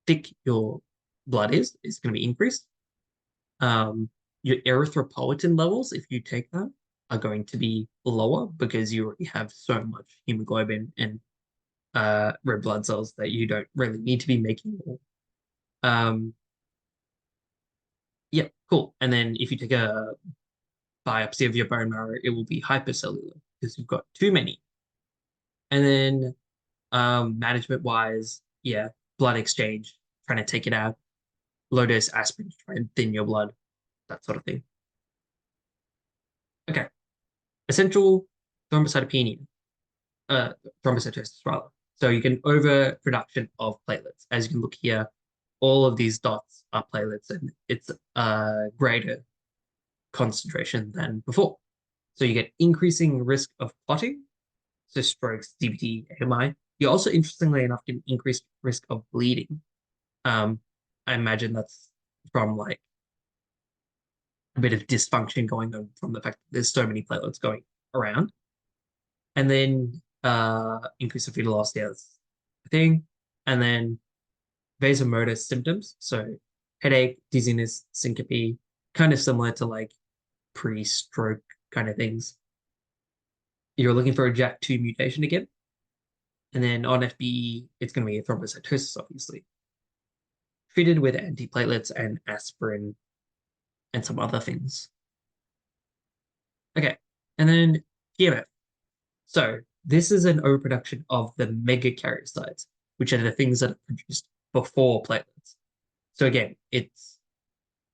thick your blood is going to be increased. Your erythropoietin levels, if you take that, are going to be lower because you already have so much hemoglobin and red blood cells that you don't really need to be making more. Um, yeah, cool. And then if you take a biopsy of your bone marrow, it will be hypercellular because you've got too many. And then management wise, yeah, blood exchange, trying to take it out, low dose aspirin to try and thin your blood, that sort of thing. Okay. Essential thrombocytopenia, uh, thrombocytosis rather. So you get overproduction of platelets. As you can look here, all of these dots are platelets and it's a greater concentration than before. So you get increasing risk of clotting, so strokes, DVT, AMI. You also, interestingly enough, get an increased risk of bleeding. I imagine that's from like a bit of dysfunction going on from the fact that there's so many platelets going around. And then increase of fetal osteoarthritis thing. And then vasomotor symptoms. So headache, dizziness, syncope, kind of similar to like pre-stroke kind of things. You're looking for a JAK2 mutation again. And then on FBE, it's going to be a thrombocytosis, obviously. Treated with antiplatelets and aspirin and some other things. Okay. And then PMF. So this is an overproduction of the megakaryocytes, which are the things that are produced before platelets. So again, it's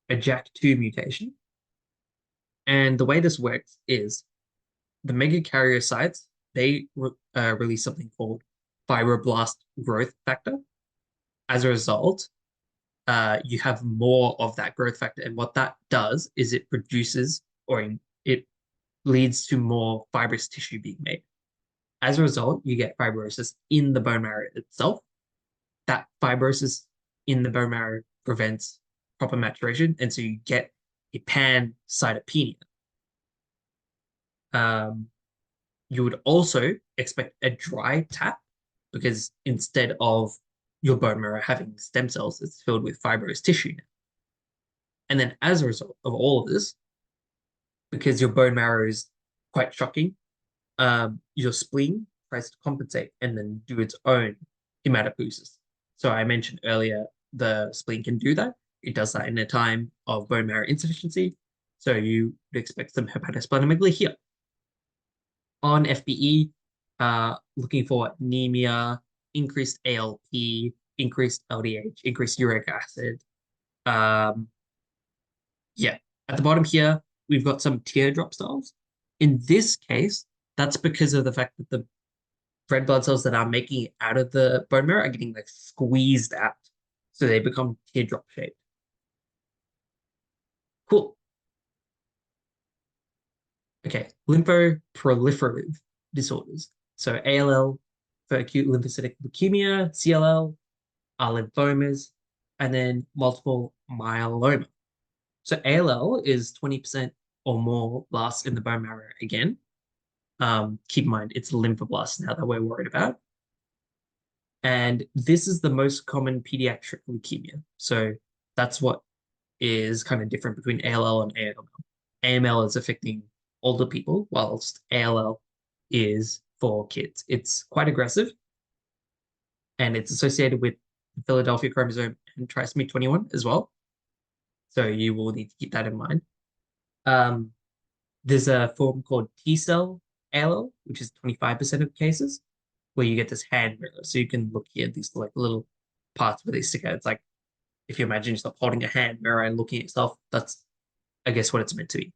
a JAK2 mutation. And the way this works is the megakaryocytes, they release something called fibroblast growth factor. As a result, you have more of that growth factor. And what that does is it produces or it leads to more fibrous tissue being made. As a result, you get fibrosis in the bone marrow itself. That fibrosis in the bone marrow prevents proper maturation. And so you get a pancytopenia. Um, you would also expect a dry tap because instead of your bone marrow having stem cells, it's filled with fibrous tissue now. And then as a result of all of this, because your bone marrow is quite shocking, your spleen tries to compensate and then do its own hematopoiesis. So I mentioned earlier, the spleen can do that. It does that in a time of bone marrow insufficiency. So you would expect some hepatosplenomegaly here. On FBE, looking for anemia, increased ALP, increased LDH, increased uric acid. Yeah, at the bottom here, we've got some teardrop cells. In this case, that's because of the fact that the red blood cells that are making it out of the bone marrow are getting like squeezed out. So they become teardrop shaped. Cool. Okay, lymphoproliferative disorders. So ALL for acute lymphocytic leukemia, CLL are lymphomas, and then multiple myeloma. So ALL is 20% or more blasts in the bone marrow again. Keep in mind, it's lymphoblasts now that we're worried about. And this is the most common pediatric leukemia. So that's what is kind of different between ALL and AML. AML is affecting older people, whilst ALL is for kids. It's quite aggressive, and it's associated with Philadelphia chromosome and trisomy 21 as well. So you will need to keep that in mind. Um, there's a form called T cell ALL, which is 25% of cases, where you get this hand mirror. So you can look here at these like little parts where they stick out. It's like if you imagine yourself holding a hand mirror and looking at yourself, that's I guess what it's meant to be.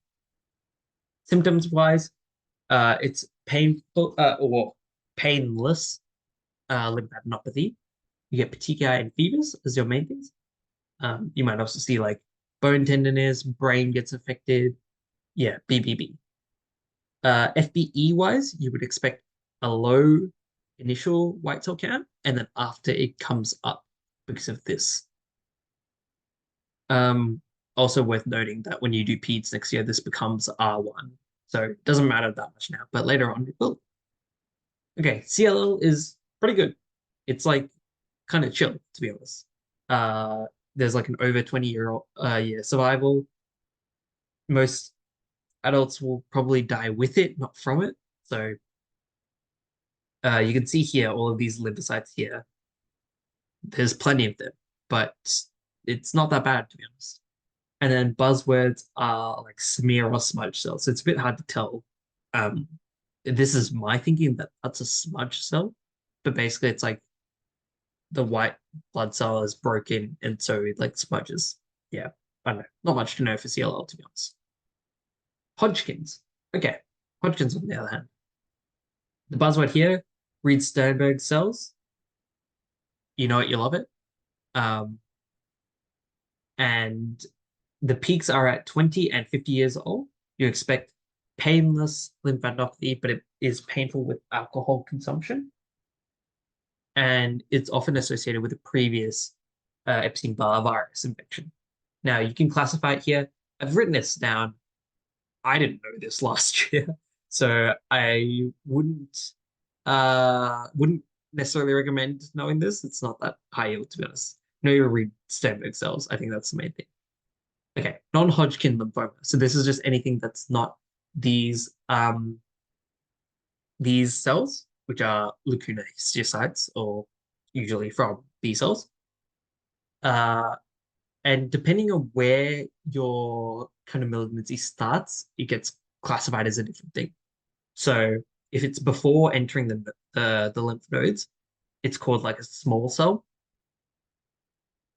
Symptoms wise, it's painful or painless lymphadenopathy. You get petechiae and fevers as your main things. You might also see like bone tenderness, brain gets affected. Yeah, BBB. FBE wise, you would expect a low initial white cell count, and then after it comes up because of this. Um, Also worth noting that when you do peds next year, this becomes R1. So it doesn't matter that much now, but later on it will. Okay, CLL is pretty good. It's like kind of chill, to be honest. Uh, there's like an over 20 year survival. Most adults will probably die with it, not from it. So you can see here all of these lymphocytes here. There's plenty of them, but it's not that bad, to be honest. And then buzzwords are like smear or smudge cells. So it's a bit hard to tell. Um, this is my thinking that that's a smudge cell, but basically it's like the white blood cell is broken and so it like smudges. Yeah, I don't know. Not much to know for CLL, to be honest. Hodgkin's. Okay. Hodgkin's, on the other hand. The buzzword here, read Sternberg cells. You know it, you love it. Um, and the peaks are at 20 and 50 years old. You expect painless lymphadenopathy, but it is painful with alcohol consumption. And it's often associated with a previous Epstein-Barr virus infection. Now, you can classify it here. I've written this down. I didn't know this last year, so I wouldn't necessarily recommend knowing this. It's not that high yield, to be honest. Know your read Sternberg cells. I think that's the main thing. Okay, non-Hodgkin lymphoma. So this is just anything that's not these these cells, which are leukocyte histiocytes, or usually from B cells. Uh, and depending on where your kind of malignancy starts, it gets classified as a different thing. So if it's before entering the lymph nodes, it's called like a small cell,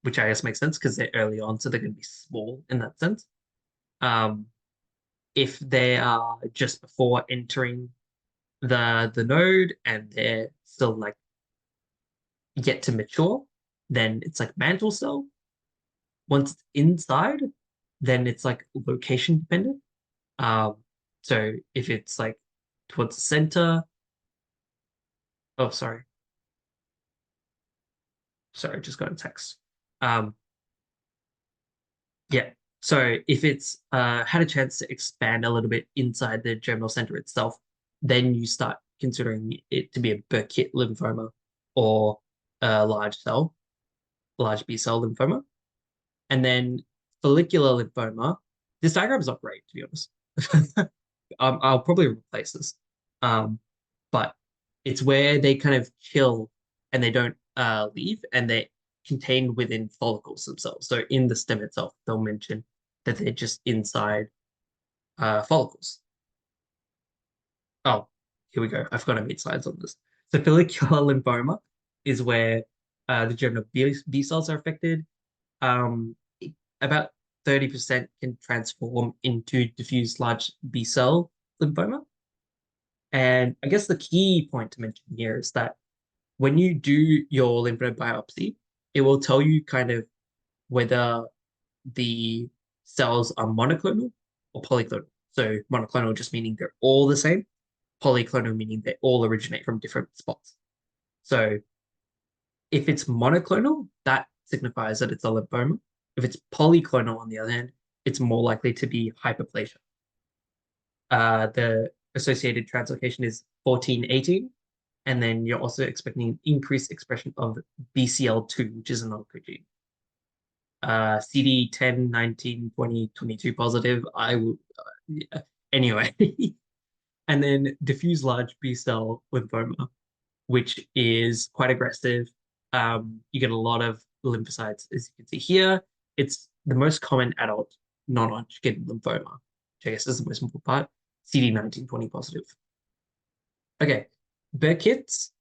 which I guess makes sense because they're early on, so they're going to be small in that sense. Um, if they are just before entering the node and they're still like yet to mature, then it's like mantle cell. Once it's inside, then it's like location dependent. Um, so if it's like towards the center, oh sorry, just got a text. Um, yeah. So if it's had a chance to expand a little bit inside the germinal center itself, then you start considering it to be a Burkitt lymphoma or a large B cell lymphoma. And then follicular lymphoma, this diagram is not great, to be honest. I'll probably replace this. Um, but it's where they kind of chill and they don't leave and they're contained within follicles themselves. So in the stem itself, they'll mention that they're just inside follicles. Oh, here we go. I've got to make slides on this. So follicular lymphoma is where the germinal B cells are affected. Um, about 30% can transform into diffuse large B cell lymphoma. And I guess the key point to mention here is that when you do your lymph node biopsy, it will tell you kind of whether the cells are monoclonal or polyclonal. So monoclonal just meaning they're all the same, polyclonal meaning they all originate from different spots. So if it's monoclonal, that signifies that it's a lymphoma. If it's polyclonal, on the other hand, it's more likely to be hyperplasia. The associated translocation is 1418, and then you're also expecting increased expression of BCL2, which is an oncogene. CD 10, 19, 20, 22 positive. I will, yeah. Anyway. And then diffuse large B cell lymphoma, which is quite aggressive. You get a lot of lymphocytes, as you can see here. It's the most common adult non-Hodgkin lymphoma, which I guess is the most important part. CD1920 positive. Okay, Burkitt's,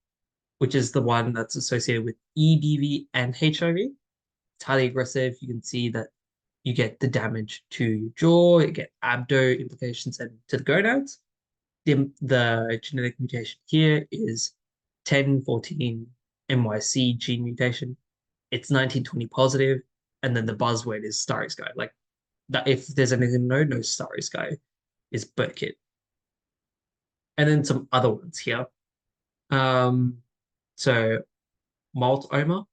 which is the one that's associated with EBV and HIV. It's highly aggressive. You can see that you get the damage to your jaw, you get abdo implications and to the gonads. The genetic mutation here is 1014 MYC gene mutation. It's 1920 positive, and then the buzzword is starry sky. Like that, if there's anything to know, no starry sky is Burkitt. And then some other ones here. Um, so Maltoma,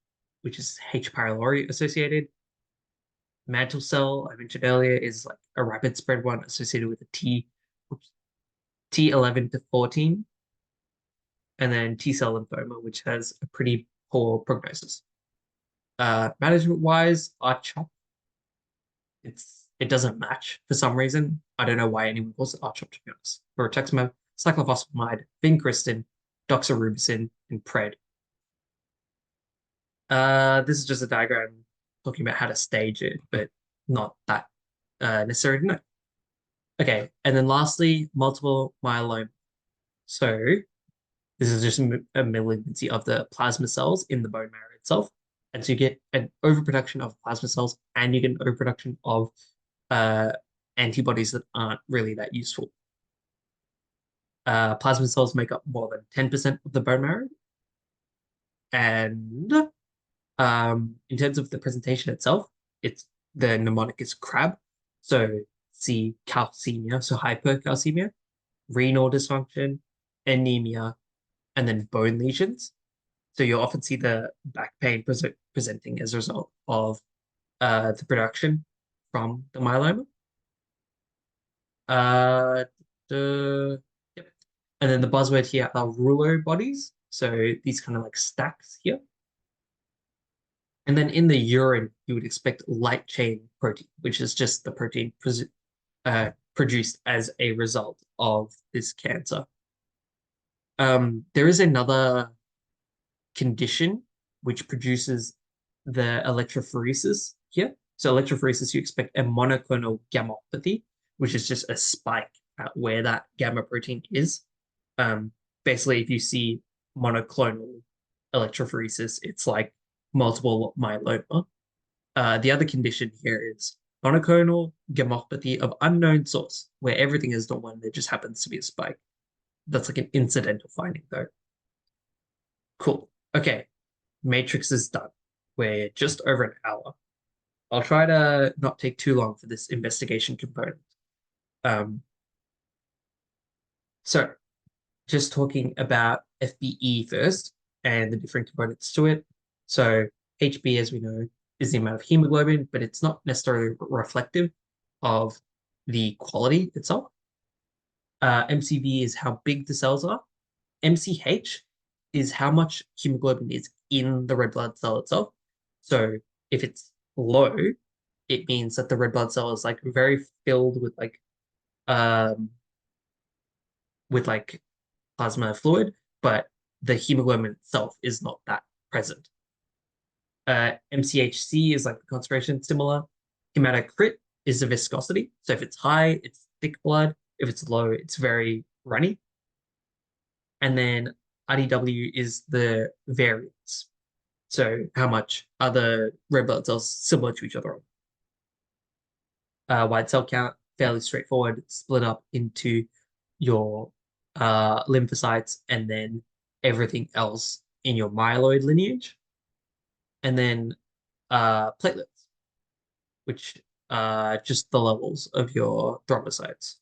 which is H. pylori associated. Mantle cell, I mentioned earlier, is like a rapid spread one associated with a T11 to 14. and then T-cell lymphoma, which has a pretty poor prognosis. Management-wise, R-CHOP, it doesn't match for some reason. I don't know why anyone calls it R-CHOP, to be honest. Rituximab, cyclophosphamide, vincristine, doxorubicin, and PRED. This is just a diagram talking about how to stage it, but not that necessary to know. Okay, and then lastly, multiple myeloma. So this is just a malignancy of the plasma cells in the bone marrow itself. And so you get an overproduction of plasma cells and you get an overproduction of uh, antibodies that aren't really that useful. Plasma cells make up more than 10% of the bone marrow. And in terms of the presentation itself, it's the mnemonic is CRAB. So see calcemia, so hypercalcemia, renal dysfunction, anemia, and then bone lesions. So you'll often see the back pain presenting as a result of the production from the myeloma. Uh, yep. And then the buzzword here are rouleau bodies. So these kind of like stacks here. And then in the urine, you would expect light chain protein, which is just the protein produced as a result of this cancer. There is another condition which produces the electrophoresis here. So electrophoresis, you expect a monoclonal gammopathy, which is just a spike at where that gamma protein is. Basically, if you see monoclonal electrophoresis, it's like multiple myeloma. The other condition here is monoclonal gammopathy of unknown source, where everything is normal and there just happens to be a spike. That's like an incidental finding, though. Cool. Okay, Matrix is done. We're just over an hour. I'll try to not take too long for this investigation component. Um, so just talking about FBE first and the different components to it. So HB, as we know, is the amount of hemoglobin, but it's not necessarily reflective of the quality itself. MCV is how big the cells are. MCH is how much hemoglobin is in the red blood cell itself. So if it's low, it means that the red blood cell is like very filled um with like plasma fluid, but the hemoglobin itself is not that present. MCHC is like the concentration similar. Hematocrit is the viscosity. So if it's high, it's thick blood. If it's low, it's very runny. And then RDW is the variance. So how much are the red blood cells similar to each other? White cell count, fairly straightforward, split up into your lymphocytes and then everything else in your myeloid lineage. And then platelets, which are just the levels of your thrombocytes.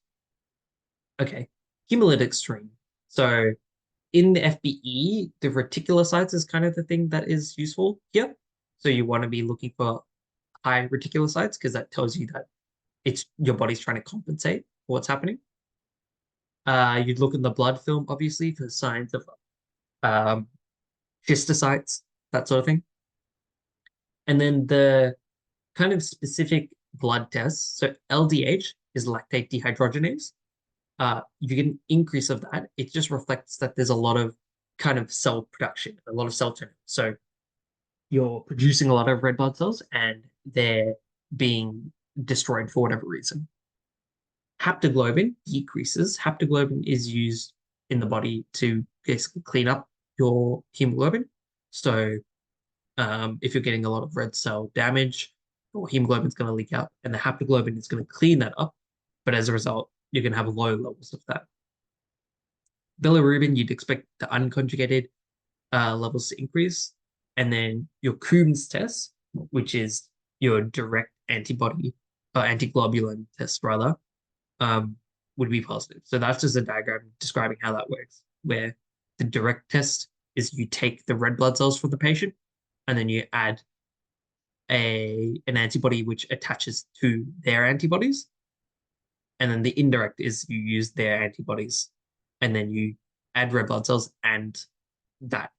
Okay, hemolytic stream. So in the FBE, the reticulocytes is kind of the thing that is useful here. So you want to be looking for high reticulocytes because that tells you that it's your body's trying to compensate for what's happening. You'd look in the blood film, obviously, for signs of um, schistocytes, that sort of thing. And then the kind of specific blood tests. So LDH is lactate dehydrogenase. If you get an increase of that, it just reflects that there's a lot of kind of cell production, a lot of cell turnover. So you're producing a lot of red blood cells and they're being destroyed for whatever reason. Haptoglobin decreases. Haptoglobin is used in the body to basically clean up your hemoglobin. So if you're getting a lot of red cell damage, your hemoglobin is going to leak out, and the haptoglobin is going to clean that up. But as a result, you're going to have low levels of that. Bilirubin, you'd expect the unconjugated levels to increase. And then your Coombs test, which is your direct antibody, antiglobulin test rather, would be positive. So that's just a diagram describing how that works, where the direct test is you take the red blood cells from the patient and then you add an antibody which attaches to their antibodies. And then the indirect is you use their antibodies and then you add red blood cells and that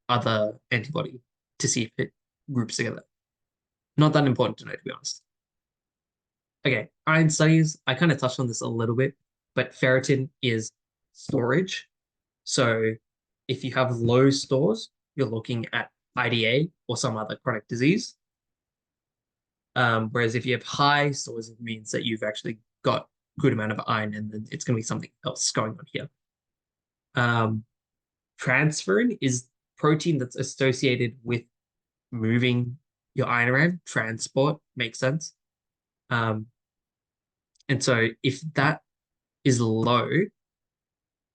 other antibody to see if it groups together. Not that important to know, to be honest. Okay, iron studies, I kind of touched on this a little bit, but ferritin is storage. So if you have low stores, you're looking at IDA or some other chronic disease. Whereas if you have high stores, it means that you've actually got good amount of iron, and then it's going to be something else going on here. Um, Transferrin is protein that's associated with moving your iron around. Transport makes sense. Um, and so if that is low,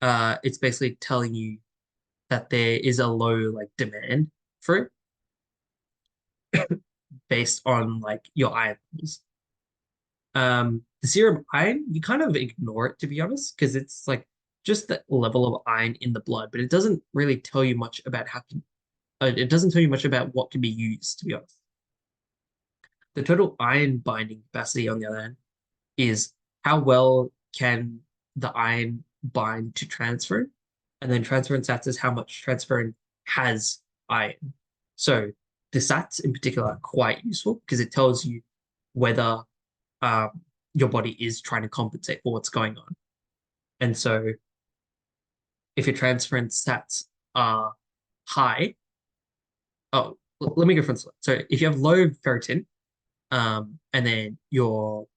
it's basically telling you that there is a low like demand for it based on like your iron levels. The serum iron, you kind of ignore it to be honest, because it's like just the level of iron in the blood, but it doesn't really tell you much about it doesn't tell you much about what can be used, to be honest. The total iron binding capacity, on the other hand, is how well can the iron bind to transferrin, and then transferrin sats is how much transferrin has iron. So the sats in particular are quite useful because it tells you whether um, your body is trying to compensate for what's going on. And so if your transferrin stats are high, oh, let me go from this one. So if you have low ferritin, and then your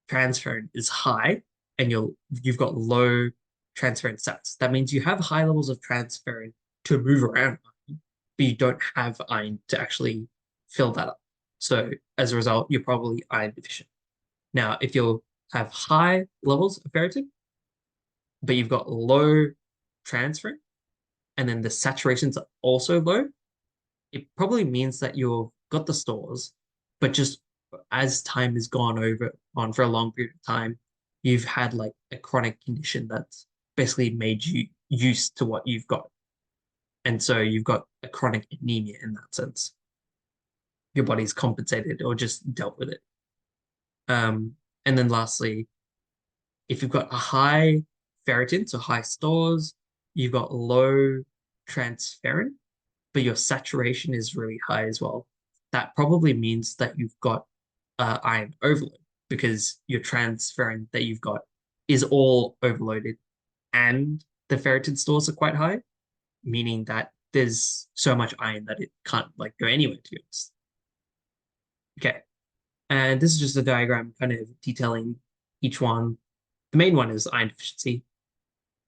transferrin is high, and you've got low transferrin stats, that means you have high levels of transferrin to move around, but you don't have iron to actually fill that up. So as a result, you're probably iron deficient. Now, if you have high levels of ferritin, but you've got low transferrin, and then the saturations are also low, it probably means that you've got the stores, but just as time has gone on for a long period of time, you've had like a chronic condition that's basically made you used to what you've got. And so you've got a chronic anemia in that sense. Your body's compensated or just dealt with it. And then lastly, if you've got a high ferritin, so high stores, you've got low transferrin, but your saturation is really high as well. That probably means that you've got iron overload because your transferrin that you've got is all overloaded and the ferritin stores are quite high, meaning that there's so much iron that it can't like go anywhere, to be honest. Okay. And this is just a diagram kind of detailing each one. The main one is iron deficiency,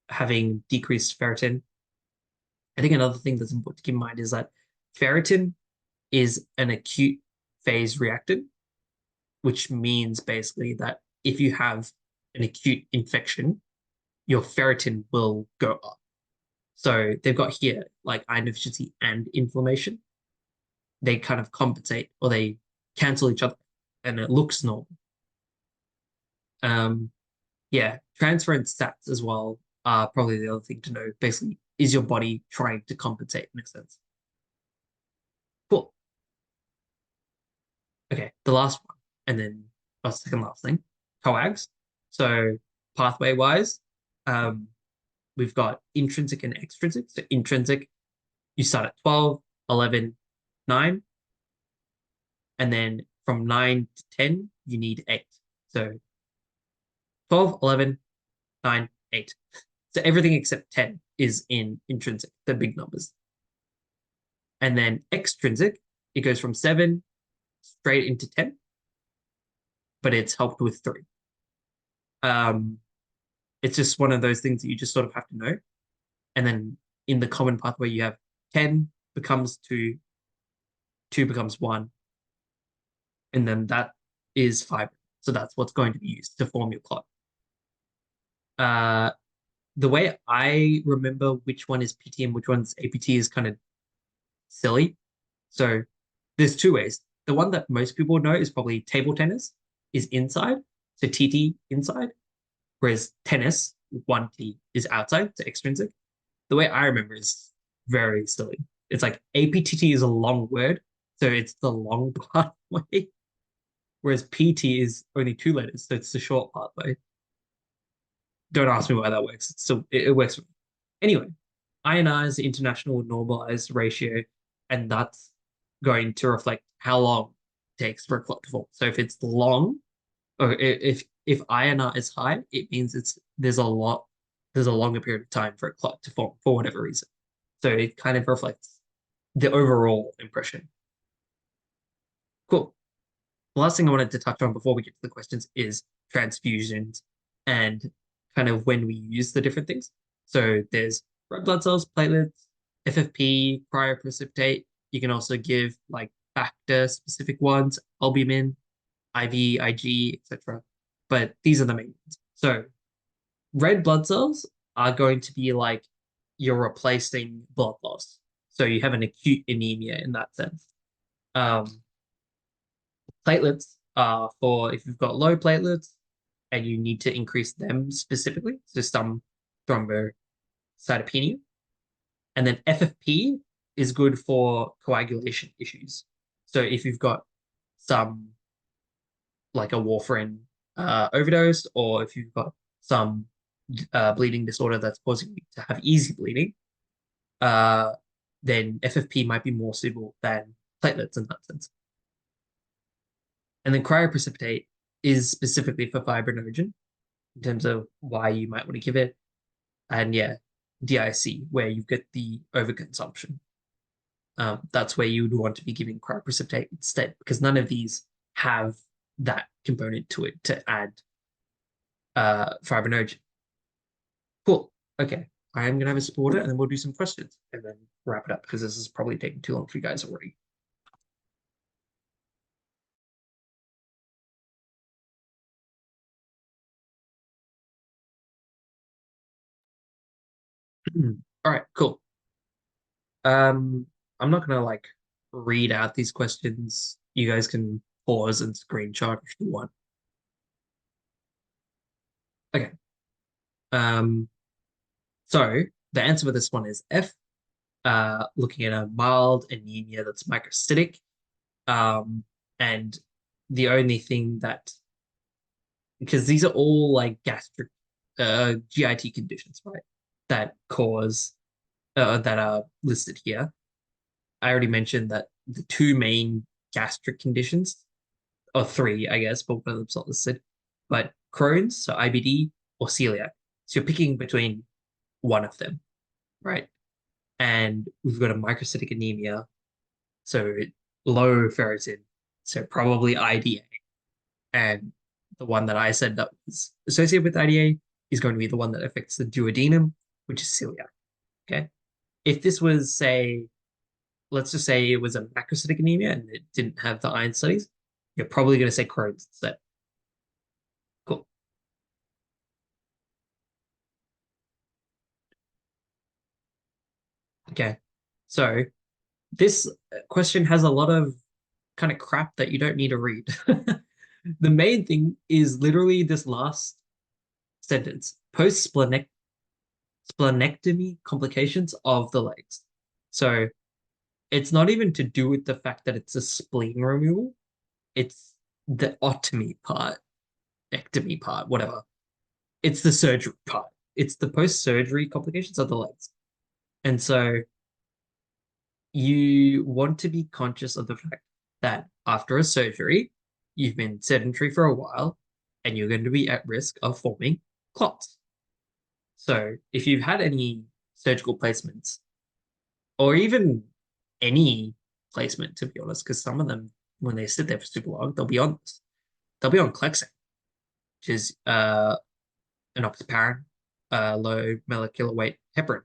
having decreased ferritin. I think another thing that's important to keep in mind is that ferritin is an acute phase reactant, which means basically that if you have an acute infection, your ferritin will go up. So they've got here like iron deficiency and inflammation. They kind of compensate or they cancel each other and it looks normal. Um, yeah, transferrin stats as well are probably the other thing to know. Basically, is your body trying to compensate in a sense? Cool. Okay, the last one, and then our second last thing, coags. So pathway wise, um, we've got intrinsic and extrinsic. So intrinsic, you start at 12, 11, 9, and then from 9 to 10, you need 8. So 12, 11, 9, 8. So everything except 10 is in intrinsic, the big numbers. And then extrinsic, it goes from 7 straight into 10, but it's helped with 3. Um, it's just one of those things that you just sort of have to know. And then in the common pathway, you have 10 becomes 2, 2 becomes 1, and then that is fiber. So that's what's going to be used to form your clot. The way I remember which one is PT and which one's APT is kind of silly. So there's two ways. The one that most people know is probably table tennis is inside, so TT inside, whereas tennis, 1T is outside, so extrinsic. The way I remember is very silly. It's like APTT is a long word, so it's the long pathway, whereas PT is only 2 letters, so it's the short pathway. Don't ask me why that works. It works for me. Anyway, INR is the international normalized ratio, and that's going to reflect how long it takes for a clot to form. So if it's long, or if INR is high, it means there's a longer period of time for a clot to form for whatever reason. So it kind of reflects the overall impression. Cool. The last thing I wanted to touch on before we get to the questions is transfusions and kind of when we use the different things. So there's red blood cells, platelets, FFP, cryoprecipitate. You can also give like factor specific ones, albumin, IV, IG, etc. But these are the main ones. So red blood cells are going to be like you're replacing blood loss. So you have an acute anemia in that sense. Um, Platelets are for if you've got low platelets and you need to increase them specifically, so some thrombocytopenia. And then FFP is good for coagulation issues. So if you've got some like a warfarin overdose, or if you've got some bleeding disorder that's causing you to have easy bleeding, uh, then FFP might be more suitable than platelets in that sense. And then cryoprecipitate is specifically for fibrinogen in terms of why you might want to give it. And yeah, DIC, where you get the overconsumption. That's where you would want to be giving cryoprecipitate instead, because none of these have that component to it to add fibrinogen. Cool. Okay. I am going to have a sip of water and then we'll do some questions and then wrap it up because this is probably taking too long for you guys already. All right, cool. Um, I'm not gonna like read out these questions. You guys can pause and screenshot if you want. Okay. Um, so the answer for this one is F. Looking at a mild anemia that's microcytic. Um, and the only thing that because these are all like gastric GIT conditions, right? That cause that are listed here. I already mentioned that the two main gastric conditions, or three, I guess, but one of them's not listed, but Crohn's, so IBD, or celiac. So you're picking between one of them, right? And we've got a microcytic anemia, so low ferritin, so probably IDA. And the one that I said that was associated with IDA is going to be the one that affects the duodenum, which is celiac. Okay. If this was, say, let's just say it was a macrocytic anemia and it didn't have the iron studies, you're probably going to say Crohn's instead. Cool. Okay. So this question has a lot of kind of crap that you don't need to read. The main thing is literally this last sentence post splenectomy complications of the legs. So it's not even to do with the fact that it's a spleen removal, it's the otomy part, ectomy part, whatever. It's the surgery part. It's the post-surgery complications of the legs. And so you want to be conscious of the fact that after a surgery, you've been sedentary for a while and you're going to be at risk of forming clots. So if you've had any surgical placements or even any placement, to be honest, because some of them, when they sit there for super long, they'll be on Clexane, which is an enoxaparin, low molecular weight heparin.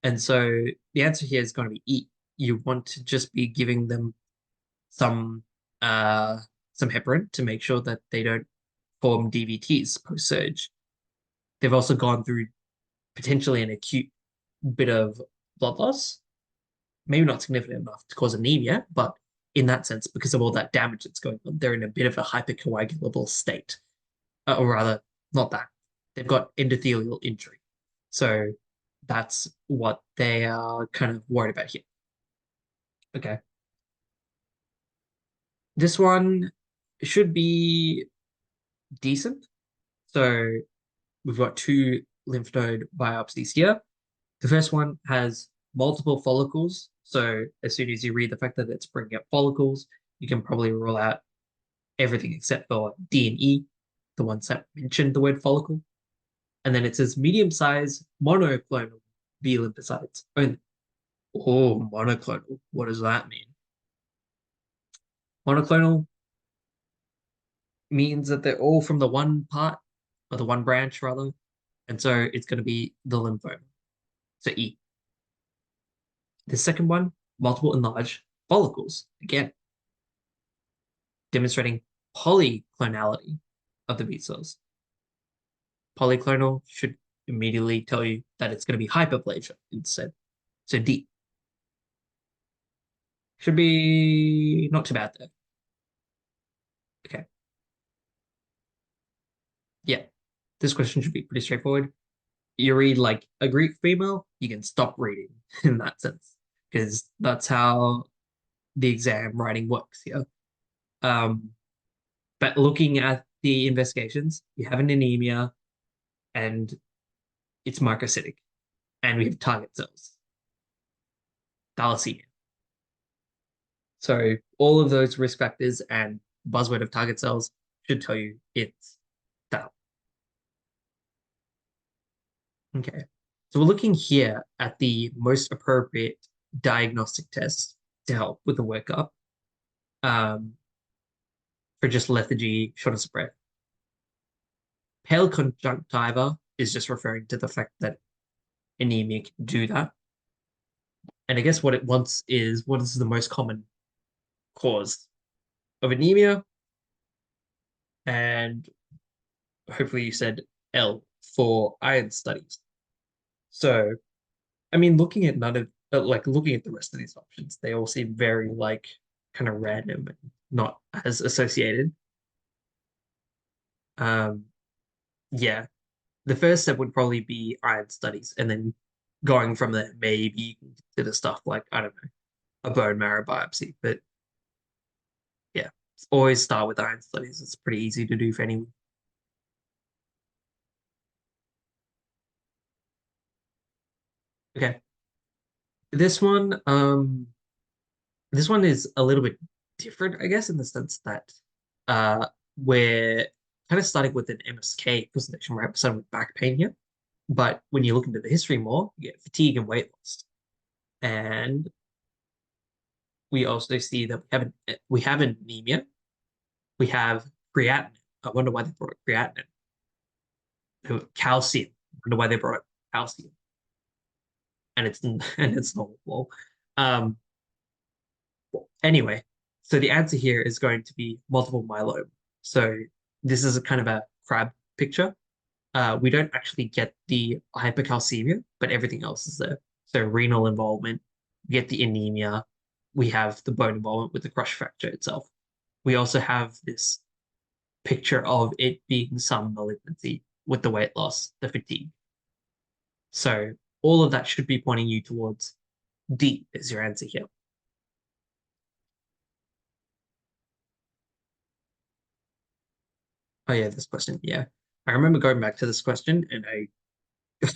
And so the answer here is going to be E. You want to just be giving them some uh, some heparin to make sure that they don't form DVTs post-surge. They've also gone through potentially an acute bit of blood loss, maybe not significant enough to cause anemia, but in that sense, because of all that damage that's going on, they're in a bit of a hypercoagulable state, or rather, not that. They've got endothelial injury. So that's what they are kind of worried about here. Okay. This one should be decent. So we've got two lymph node biopsies here. The first one has multiple follicles. So as soon as you read the fact that it's bringing up follicles, you can probably rule out everything except for D and E, the ones that mentioned the word follicle. And then it says medium-sized monoclonal B lymphocytes only. Oh, monoclonal. What does that mean? Monoclonal means that they're all from the one part, or the one branch rather. And so it's going to be the lymphoma. So E. The second one, multiple enlarged follicles. Again, demonstrating polyclonality of the B cells. Polyclonal should immediately tell you that it's going to be hyperplasia instead. So D. Should be not too bad there. Okay. Yeah. This question should be pretty straightforward. You read like a Greek female, you can stop reading in that sense, because that's how the exam writing works here. Um, but looking at the investigations, you have an anemia and it's microcytic, and we have target cells, thalassemia. So all of those risk factors and buzzword of target cells should tell you it's that. Okay. So we're looking here at the most appropriate diagnostic test to help with the workup um, for just lethargy, shortness of breath. Pale conjunctiva is just referring to the fact that anemia can do that. And I guess what it wants is what is the most common cause of anemia? And hopefully you said L for iron studies. So, I mean, looking at none of like looking at the rest of these options, they all seem very like kind of random and not as associated. Um, yeah, the first step would probably be iron studies, and then going from there, maybe you can consider stuff like I don't know, a bone marrow biopsy. But yeah, always start with iron studies. It's pretty easy to do for anyone. Okay, this one, this one is a little bit different, I guess, in the sense that uh, we're kind of starting with an MSK presentation, right? We're starting with back pain here. But when you look into the history more, you get fatigue and weight loss. And we also see that we have anemia, we have creatinine. I wonder why they brought up creatinine. Calcium. I wonder why they brought up calcium. And it's and it's normal. Um, Anyway, so the answer here is going to be multiple myeloma. So this is a kind of a crab picture. We don't actually get the hypercalcemia, but everything else is there. So renal involvement, we get the anemia, we have the bone involvement with the crush fracture itself. We also have this picture of it being some malignancy with the weight loss, the fatigue. So all of that should be pointing you towards D is your answer here. Oh yeah, this question. Yeah. I remember going back to this question and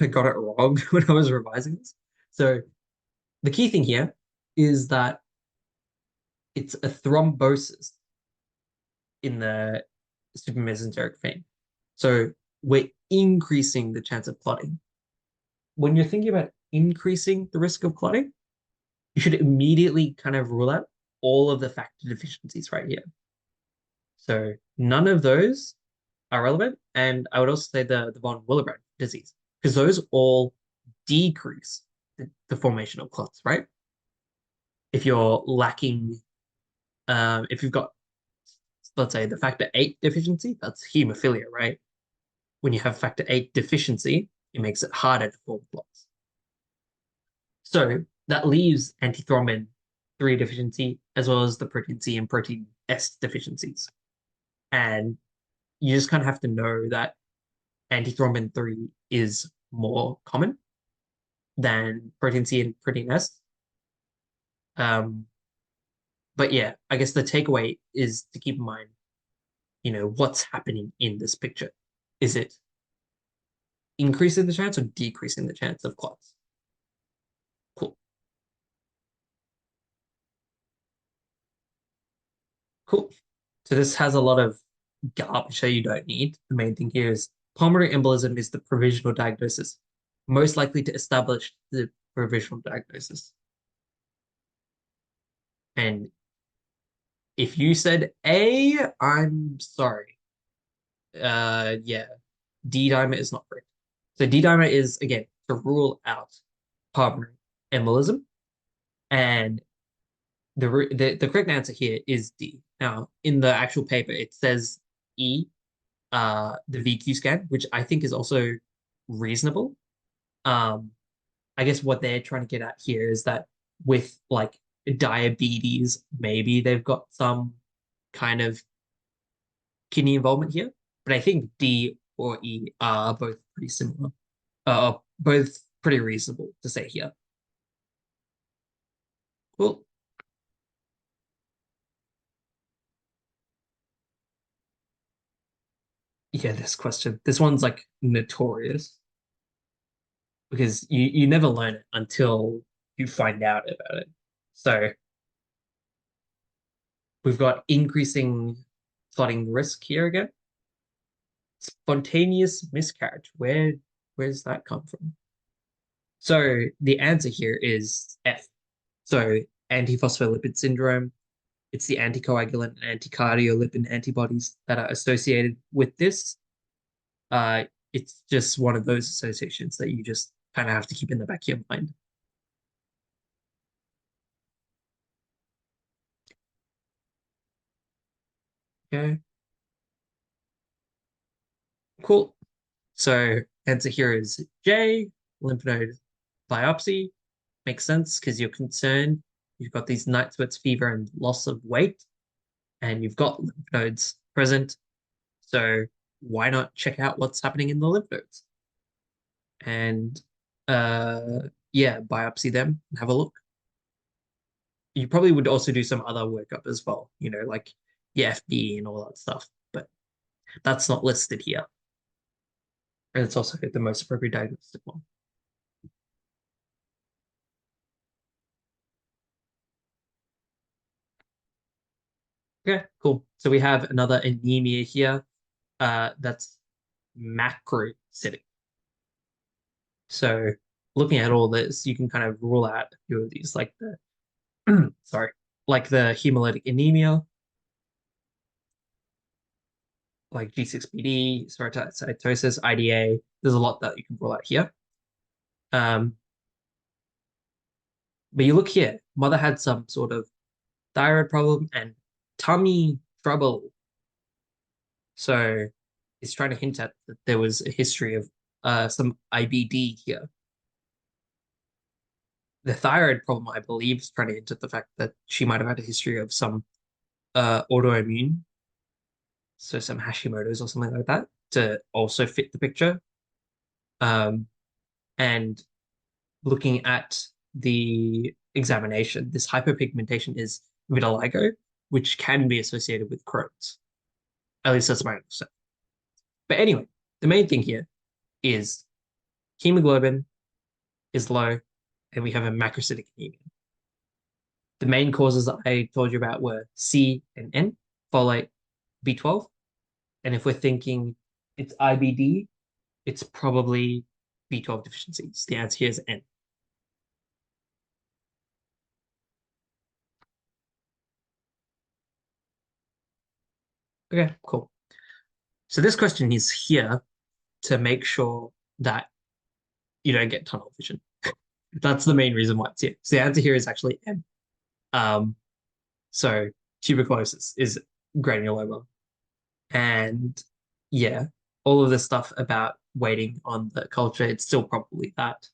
I got it wrong when I was revising this. So the key thing here is that it's a thrombosis in the supramesenteric vein. So we're increasing the chance of clotting. When you're thinking about increasing the risk of clotting, you should immediately kind of rule out all of the factor deficiencies right here. So none of those are relevant. And I would also say the von Willebrand disease, because those all decrease the formation of clots, right? If you're lacking, if you've got, let's say, the factor 8 deficiency, that's hemophilia, right? When you have factor 8 deficiency, it makes it harder to form clots. So that leaves antithrombin 3 deficiency as well as the protein C and protein S deficiencies. And you just kind of have to know that antithrombin 3 is more common than protein C and protein S. Um, but yeah, I guess the takeaway is to keep in mind, what's happening in this picture. Is it increasing the chance or decreasing the chance of clots? Cool. So this has a lot of garbage that you don't need. The main thing here is pulmonary embolism is the provisional diagnosis, most likely to establish the provisional diagnosis. And if you said A, I'm sorry. Yeah, D dimer is not correct. So D dimer is again to rule out pulmonary embolism, and the correct answer here is D. Now, in the actual paper, it says E, the VQ scan, which I think is also reasonable. Um, I guess what they're trying to get at here is that with like diabetes, maybe they've got some kind of kidney involvement here. But I think D or E are both pretty similar, both pretty reasonable to say here. Well, yeah, this question, this one's like notorious because you never learn it until you find out about it. So we've got increasing clotting risk here again. Spontaneous miscarriage. Where's that come from? So the answer here is F. So antiphospholipid syndrome. It's the anticoagulant and anticardiolipin antibodies that are associated with this. It's just one of those associations that you just kind of have to keep in the back of your mind. Okay, cool. So answer here is J, lymph node biopsy. Makes sense because you're concerned. You've got these night sweats, fever, and loss of weight, and you've got lymph nodes present. So why not check out what's happening in the lymph nodes? And yeah, biopsy them and have a look. You probably would also do some other workup as well, like the FB and all that stuff, but that's not listed here. And it's also the most appropriate diagnostic one. Okay, cool. So we have another anemia here. That's macrocytic. So looking at all this, you can kind of rule out a few of these, like the sorry, like the hemolytic anemia, like G6PD, steatocytosis, IDA. There's a lot that you can rule out here. Um, but you look here, mother had some sort of thyroid problem and tummy trouble. So it's trying to hint at that there was a history of some IBD here. The thyroid problem, I believe, is trying to hint at the fact that she might have had a history of some autoimmune, so some Hashimoto's or something like that, to also fit the picture. Um, and looking at the examination, this hyperpigmentation is vitiligo, which can be associated with Crohn's. At least that's my understanding. But anyway, the main thing here is hemoglobin is low, and we have a macrocytic anemia. The main causes that I told you about were C and N, folate, B12. And if we're thinking it's IBD, it's probably B12 deficiencies. The answer here is N. Okay, cool. So this question is here to make sure that you don't get tunnel vision. That's the main reason why it's here. So the answer here is actually M. Um, so tuberculosis is granuloma. And yeah, all of the stuff about waiting on the culture, it's still probably that.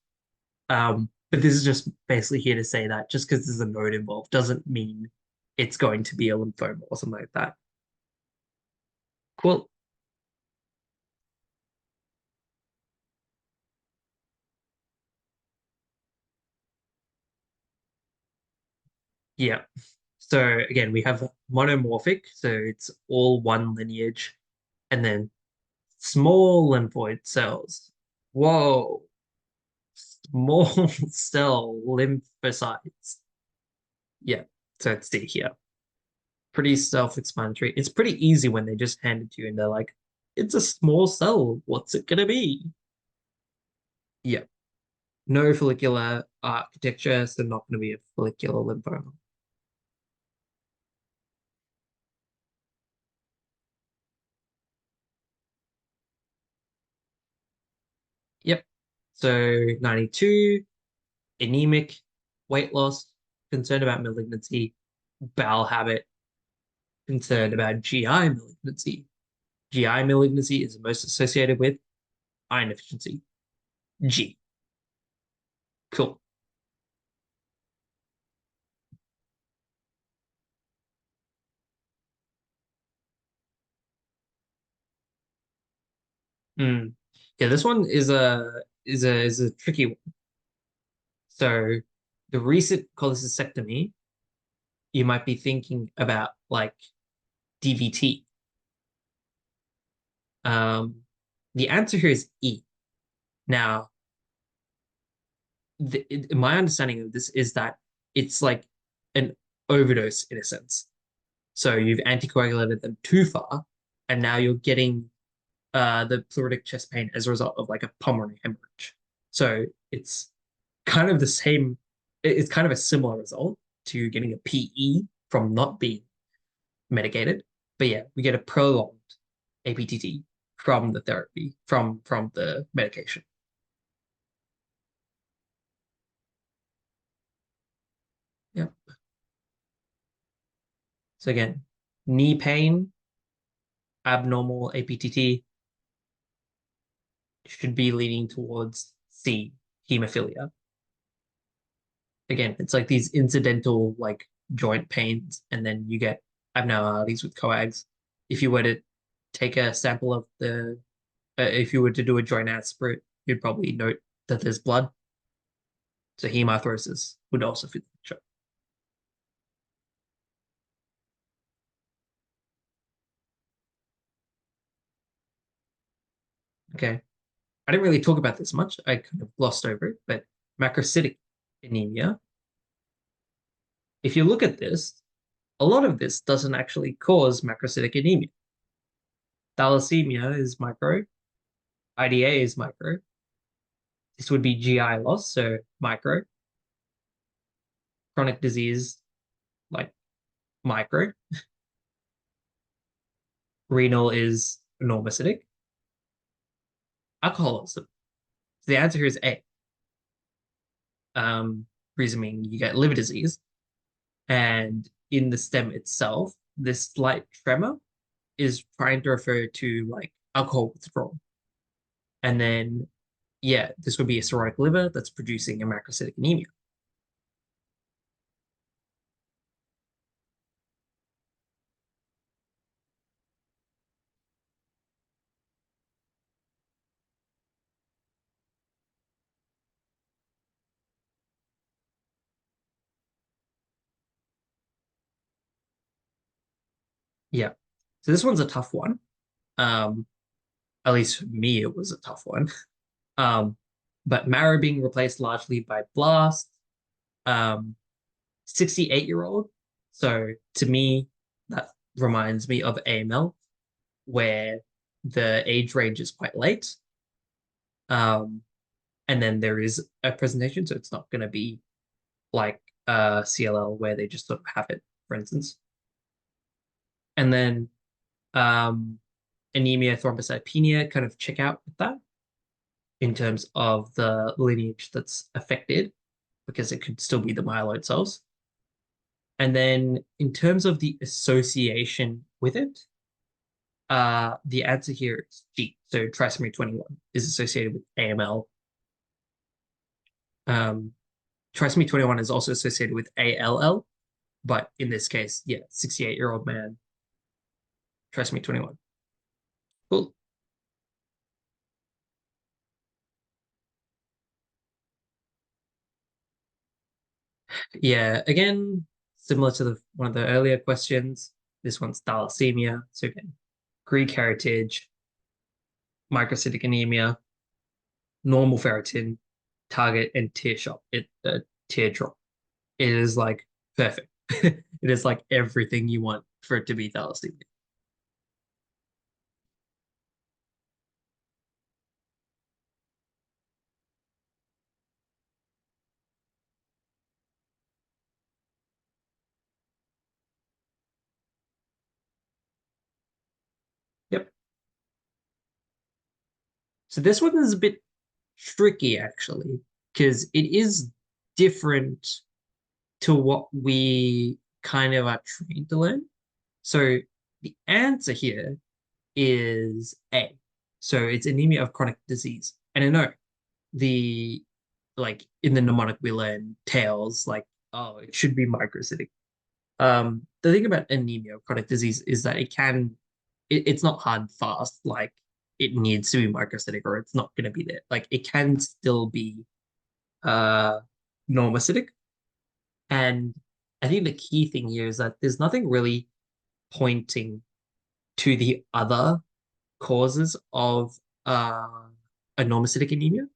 But this is just basically here to say that just because there's a node involved doesn't mean it's going to be a lymphoma or something like that. Cool. Yeah. So again, we have monomorphic, so it's all one lineage, and then small lymphoid cells. Whoa, small cell lymphocytes. Yeah, so it's D here. Pretty self-explanatory. It's pretty easy when they just hand it to you and they're like, it's a small cell. What's it gonna be? Yeah. No follicular architecture, so not gonna be a follicular lymphoma. Yep. So 92, anemic, weight loss, concerned about malignancy, bowel habit, concerned about GI malignancy. GI malignancy is most associated with iron deficiency. G. Cool. Mm. Yeah, this one is a tricky one. So the recent cholecystectomy, you might be thinking about like DVT. Um, the answer here is E. Now, my understanding of this is that it's like an overdose in a sense. So you've anticoagulated them too far, and now you're getting the pleuritic chest pain as a result of like a pulmonary hemorrhage. So it's kind of the same, it's kind of a similar result to getting a PE from not being medicated. But yeah, we get a prolonged APTT from the therapy, from the medication. Yeah. So again, knee pain, abnormal APTT should be leaning towards C, hemophilia. Again, it's like these incidental like joint pains, and then you get abnormalities with coags. If you were to take a sample of if you were to do a joint aspirate, you'd probably note that there's blood. So hemarthrosis would also fit the picture. Okay. I didn't really talk about this much. I kind of glossed over it, but macrocytic anemia. If you look at this, a lot of this doesn't actually cause macrocytic anemia. Thalassemia is micro, IDA is micro. This would be GI loss, so micro. Chronic disease, like micro. Renal is normocytic. Alcoholism. So the answer here is A. Presuming you get liver disease. And in the stem itself, this slight tremor is trying to refer to like alcohol withdrawal. And then, yeah, this would be a cirrhotic liver that's producing a macrocytic anemia. Yeah. So this one's a tough one. Um, at least for me, it was a tough one. Um, but marrow being replaced largely by blast, 68-year-old. So to me, that reminds me of AML, where the age range is quite late. Um, and then there is a presentation, so it's not going to be like CLL where they just sort of have it, for instance. And then um, anemia, thrombocytopenia kind of check out with that in terms of the lineage that's affected, because it could still be the myeloid cells. And then in terms of the association with it, the answer here is G. So trisomy 21 is associated with AML. Um, trisomy 21 is also associated with ALL, but in this case, yeah, 68-year-old man, trisomy 21. Cool. Yeah, again, similar to one of the earlier questions, this one's thalassemia. So again, Greek heritage, microcytic anemia, normal ferritin, target, and teardrop. It is like perfect. It is like everything you want for it to be thalassemia. Yep. So this one is a bit tricky actually, because it is different to what we kind of are trained to learn. So the answer here is A. So it's anemia of chronic disease. And I know the like in the mnemonic we learn tails like, oh, it should be microcytic. The thing about anemia of chronic disease is that it's not hard and fast like it needs to be microcytic or it's not going to be there. Like it can still be uh normocytic. And I think the key thing here is that there's nothing really pointing to the other causes of a normocytic anemia.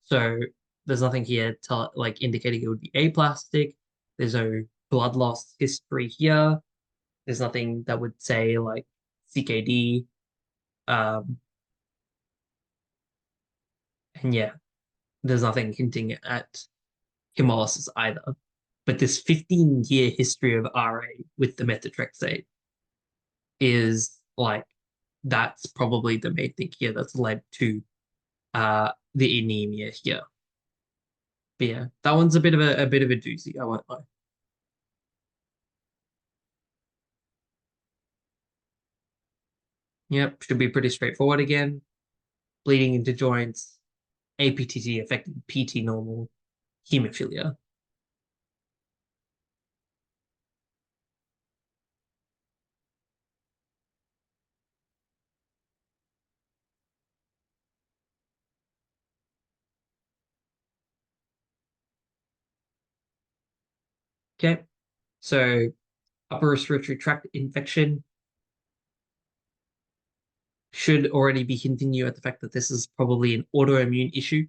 So there's nothing here to like indicating it would be aplastic. There's no blood loss history here. There's nothing that would say like CKD. Um, and yeah, there's nothing hinting at hemolysis either. But this 15-year history of RA with the methotrexate is like that's probably the main thing here that's led to the anemia here. But yeah, that one's a bit of a doozy, I won't lie. Yep, should be pretty straightforward again. Bleeding into joints, APTT affecting PT normal, hemophilia. Okay, so upper respiratory tract infection should already be hinting you at the fact that this is probably an autoimmune issue.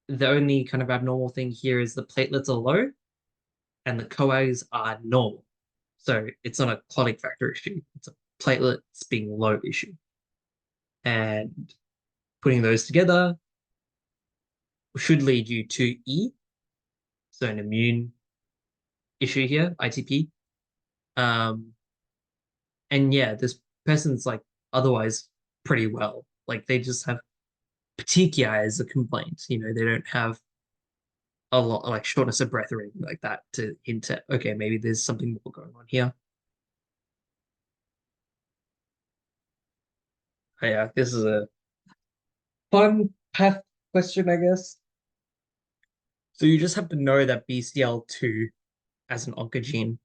The only kind of abnormal thing here is the platelets are low and the coags are normal. So it's not a clotting factor issue, it's a platelets being low issue. And putting those together should lead you to E, so an immune issue here, ITP. Um, and yeah, this person's like otherwise pretty well. Like they just have petechiae as a complaint. They don't have a lot like shortness of breath or anything like that to hint at, okay, maybe there's something more going on here. Yeah, this is a fun path question, I guess. So you just have to know that BCL2 as an oncogene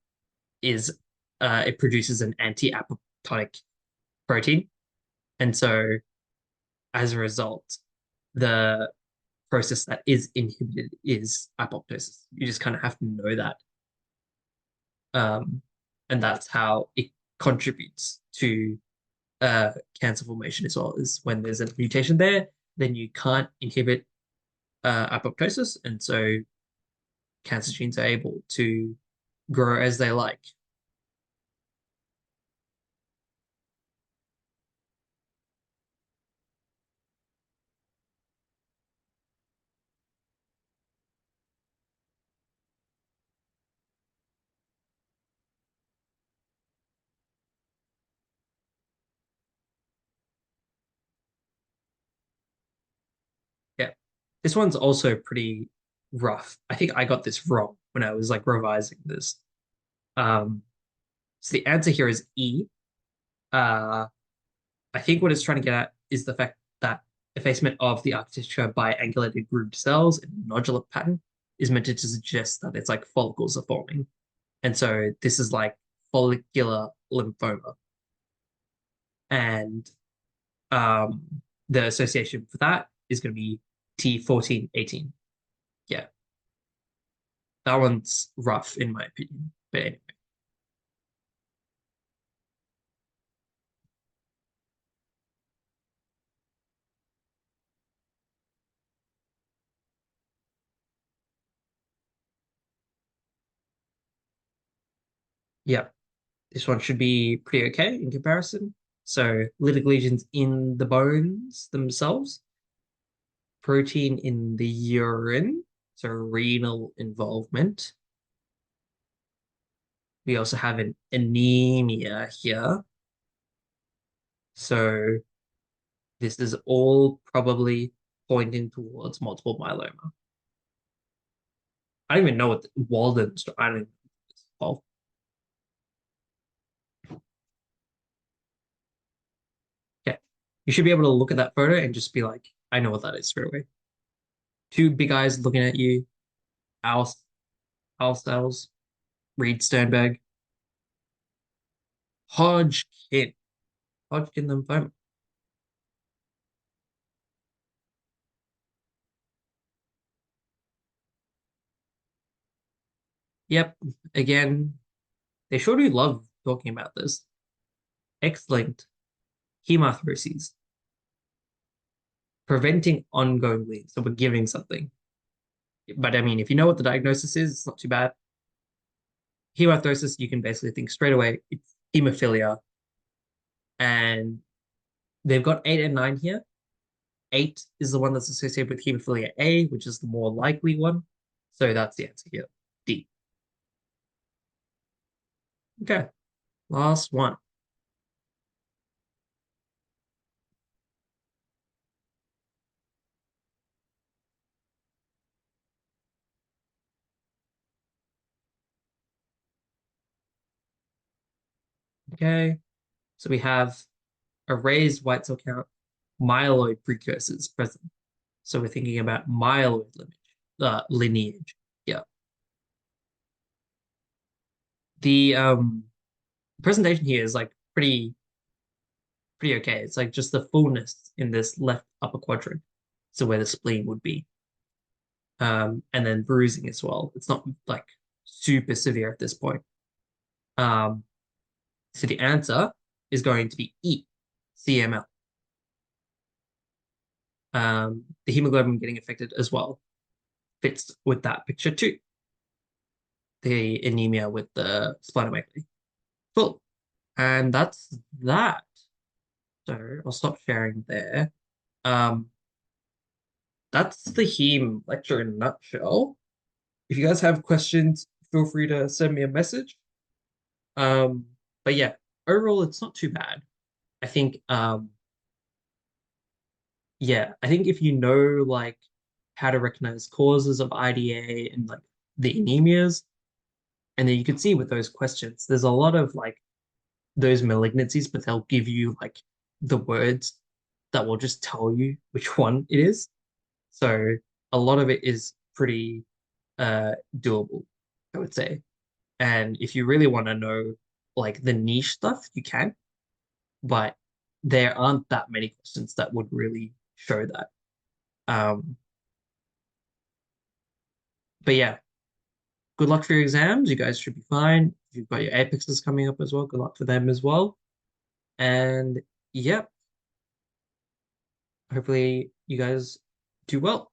is it produces an anti-apoptotic protein. And so as a result, the process that is inhibited is apoptosis. You just kind of have to know that. Um, and that's how it contributes to cancer formation as well, is when there's a mutation there, then you can't inhibit apoptosis. And so cancer genes are able to grow as they like. Yeah. This one's also pretty rough. I think I got this wrong when I was like revising this. Um, so the answer here is E. Uh, I think what it's trying to get at is the fact that effacement of the architecture by angulated grooved cells in a nodular pattern is meant to suggest that it's like follicles are forming. And so this is like follicular lymphoma. And the association for that is going to be T1418. Yeah, that one's rough in my opinion. But anyway, Yeah, this one should be pretty okay in comparison. So lytic lesions in the bones themselves, protein in the urine, so renal involvement. We also have an anemia here. So this is all probably pointing towards multiple myeloma. I don't even know what Walden's. I don't even know what this is called. Okay. You should be able to look at that photo and just be like, I know what that is straight away. Two big eyes looking at you. Owl, owl cells. Reed Sternberg. Hodgkin. Hodgkin lymphoma. Yep. Again, they sure do love talking about this. X-linked hemathroses. Preventing ongoing bleeding. So we're giving something. But I mean, if you know what the diagnosis is, it's not too bad. Hemathosis, you can basically think straight away it's hemophilia. And they've got 8 and 9 here. 8 is the one that's associated with hemophilia A, which is the more likely one. So that's the answer here. D. Okay, last one. Okay, so we have a raised white cell count, myeloid precursors present. So we're thinking about myeloid lineage. Yeah. The presentation here is like pretty okay. It's like just the fullness in this left upper quadrant. So where the spleen would be. And then bruising as well. It's not like super severe at this point. Um, so the answer is going to be E, CML. The hemoglobin getting affected as well fits with that picture too. The anemia with the splenomegaly. Cool. And that's that. So I'll stop sharing there. Um, that's the heme lecture in a nutshell. If you guys have questions, feel free to send me a message. Um, but yeah, overall, it's not too bad. I think, yeah, I think if you know like how to recognize causes of IDA and like the anemias, and then you can see with those questions, there's a lot of like those malignancies, but they'll give you like the words that will just tell you which one it is. So a lot of it is pretty doable, I would say. And if you really want to know like the niche stuff, you can, but there aren't that many questions that would really show that. Um, but yeah, good luck for your exams. You guys should be fine. If you've got your apexes coming up as well, good luck for them as well. And yep, hopefully you guys do well.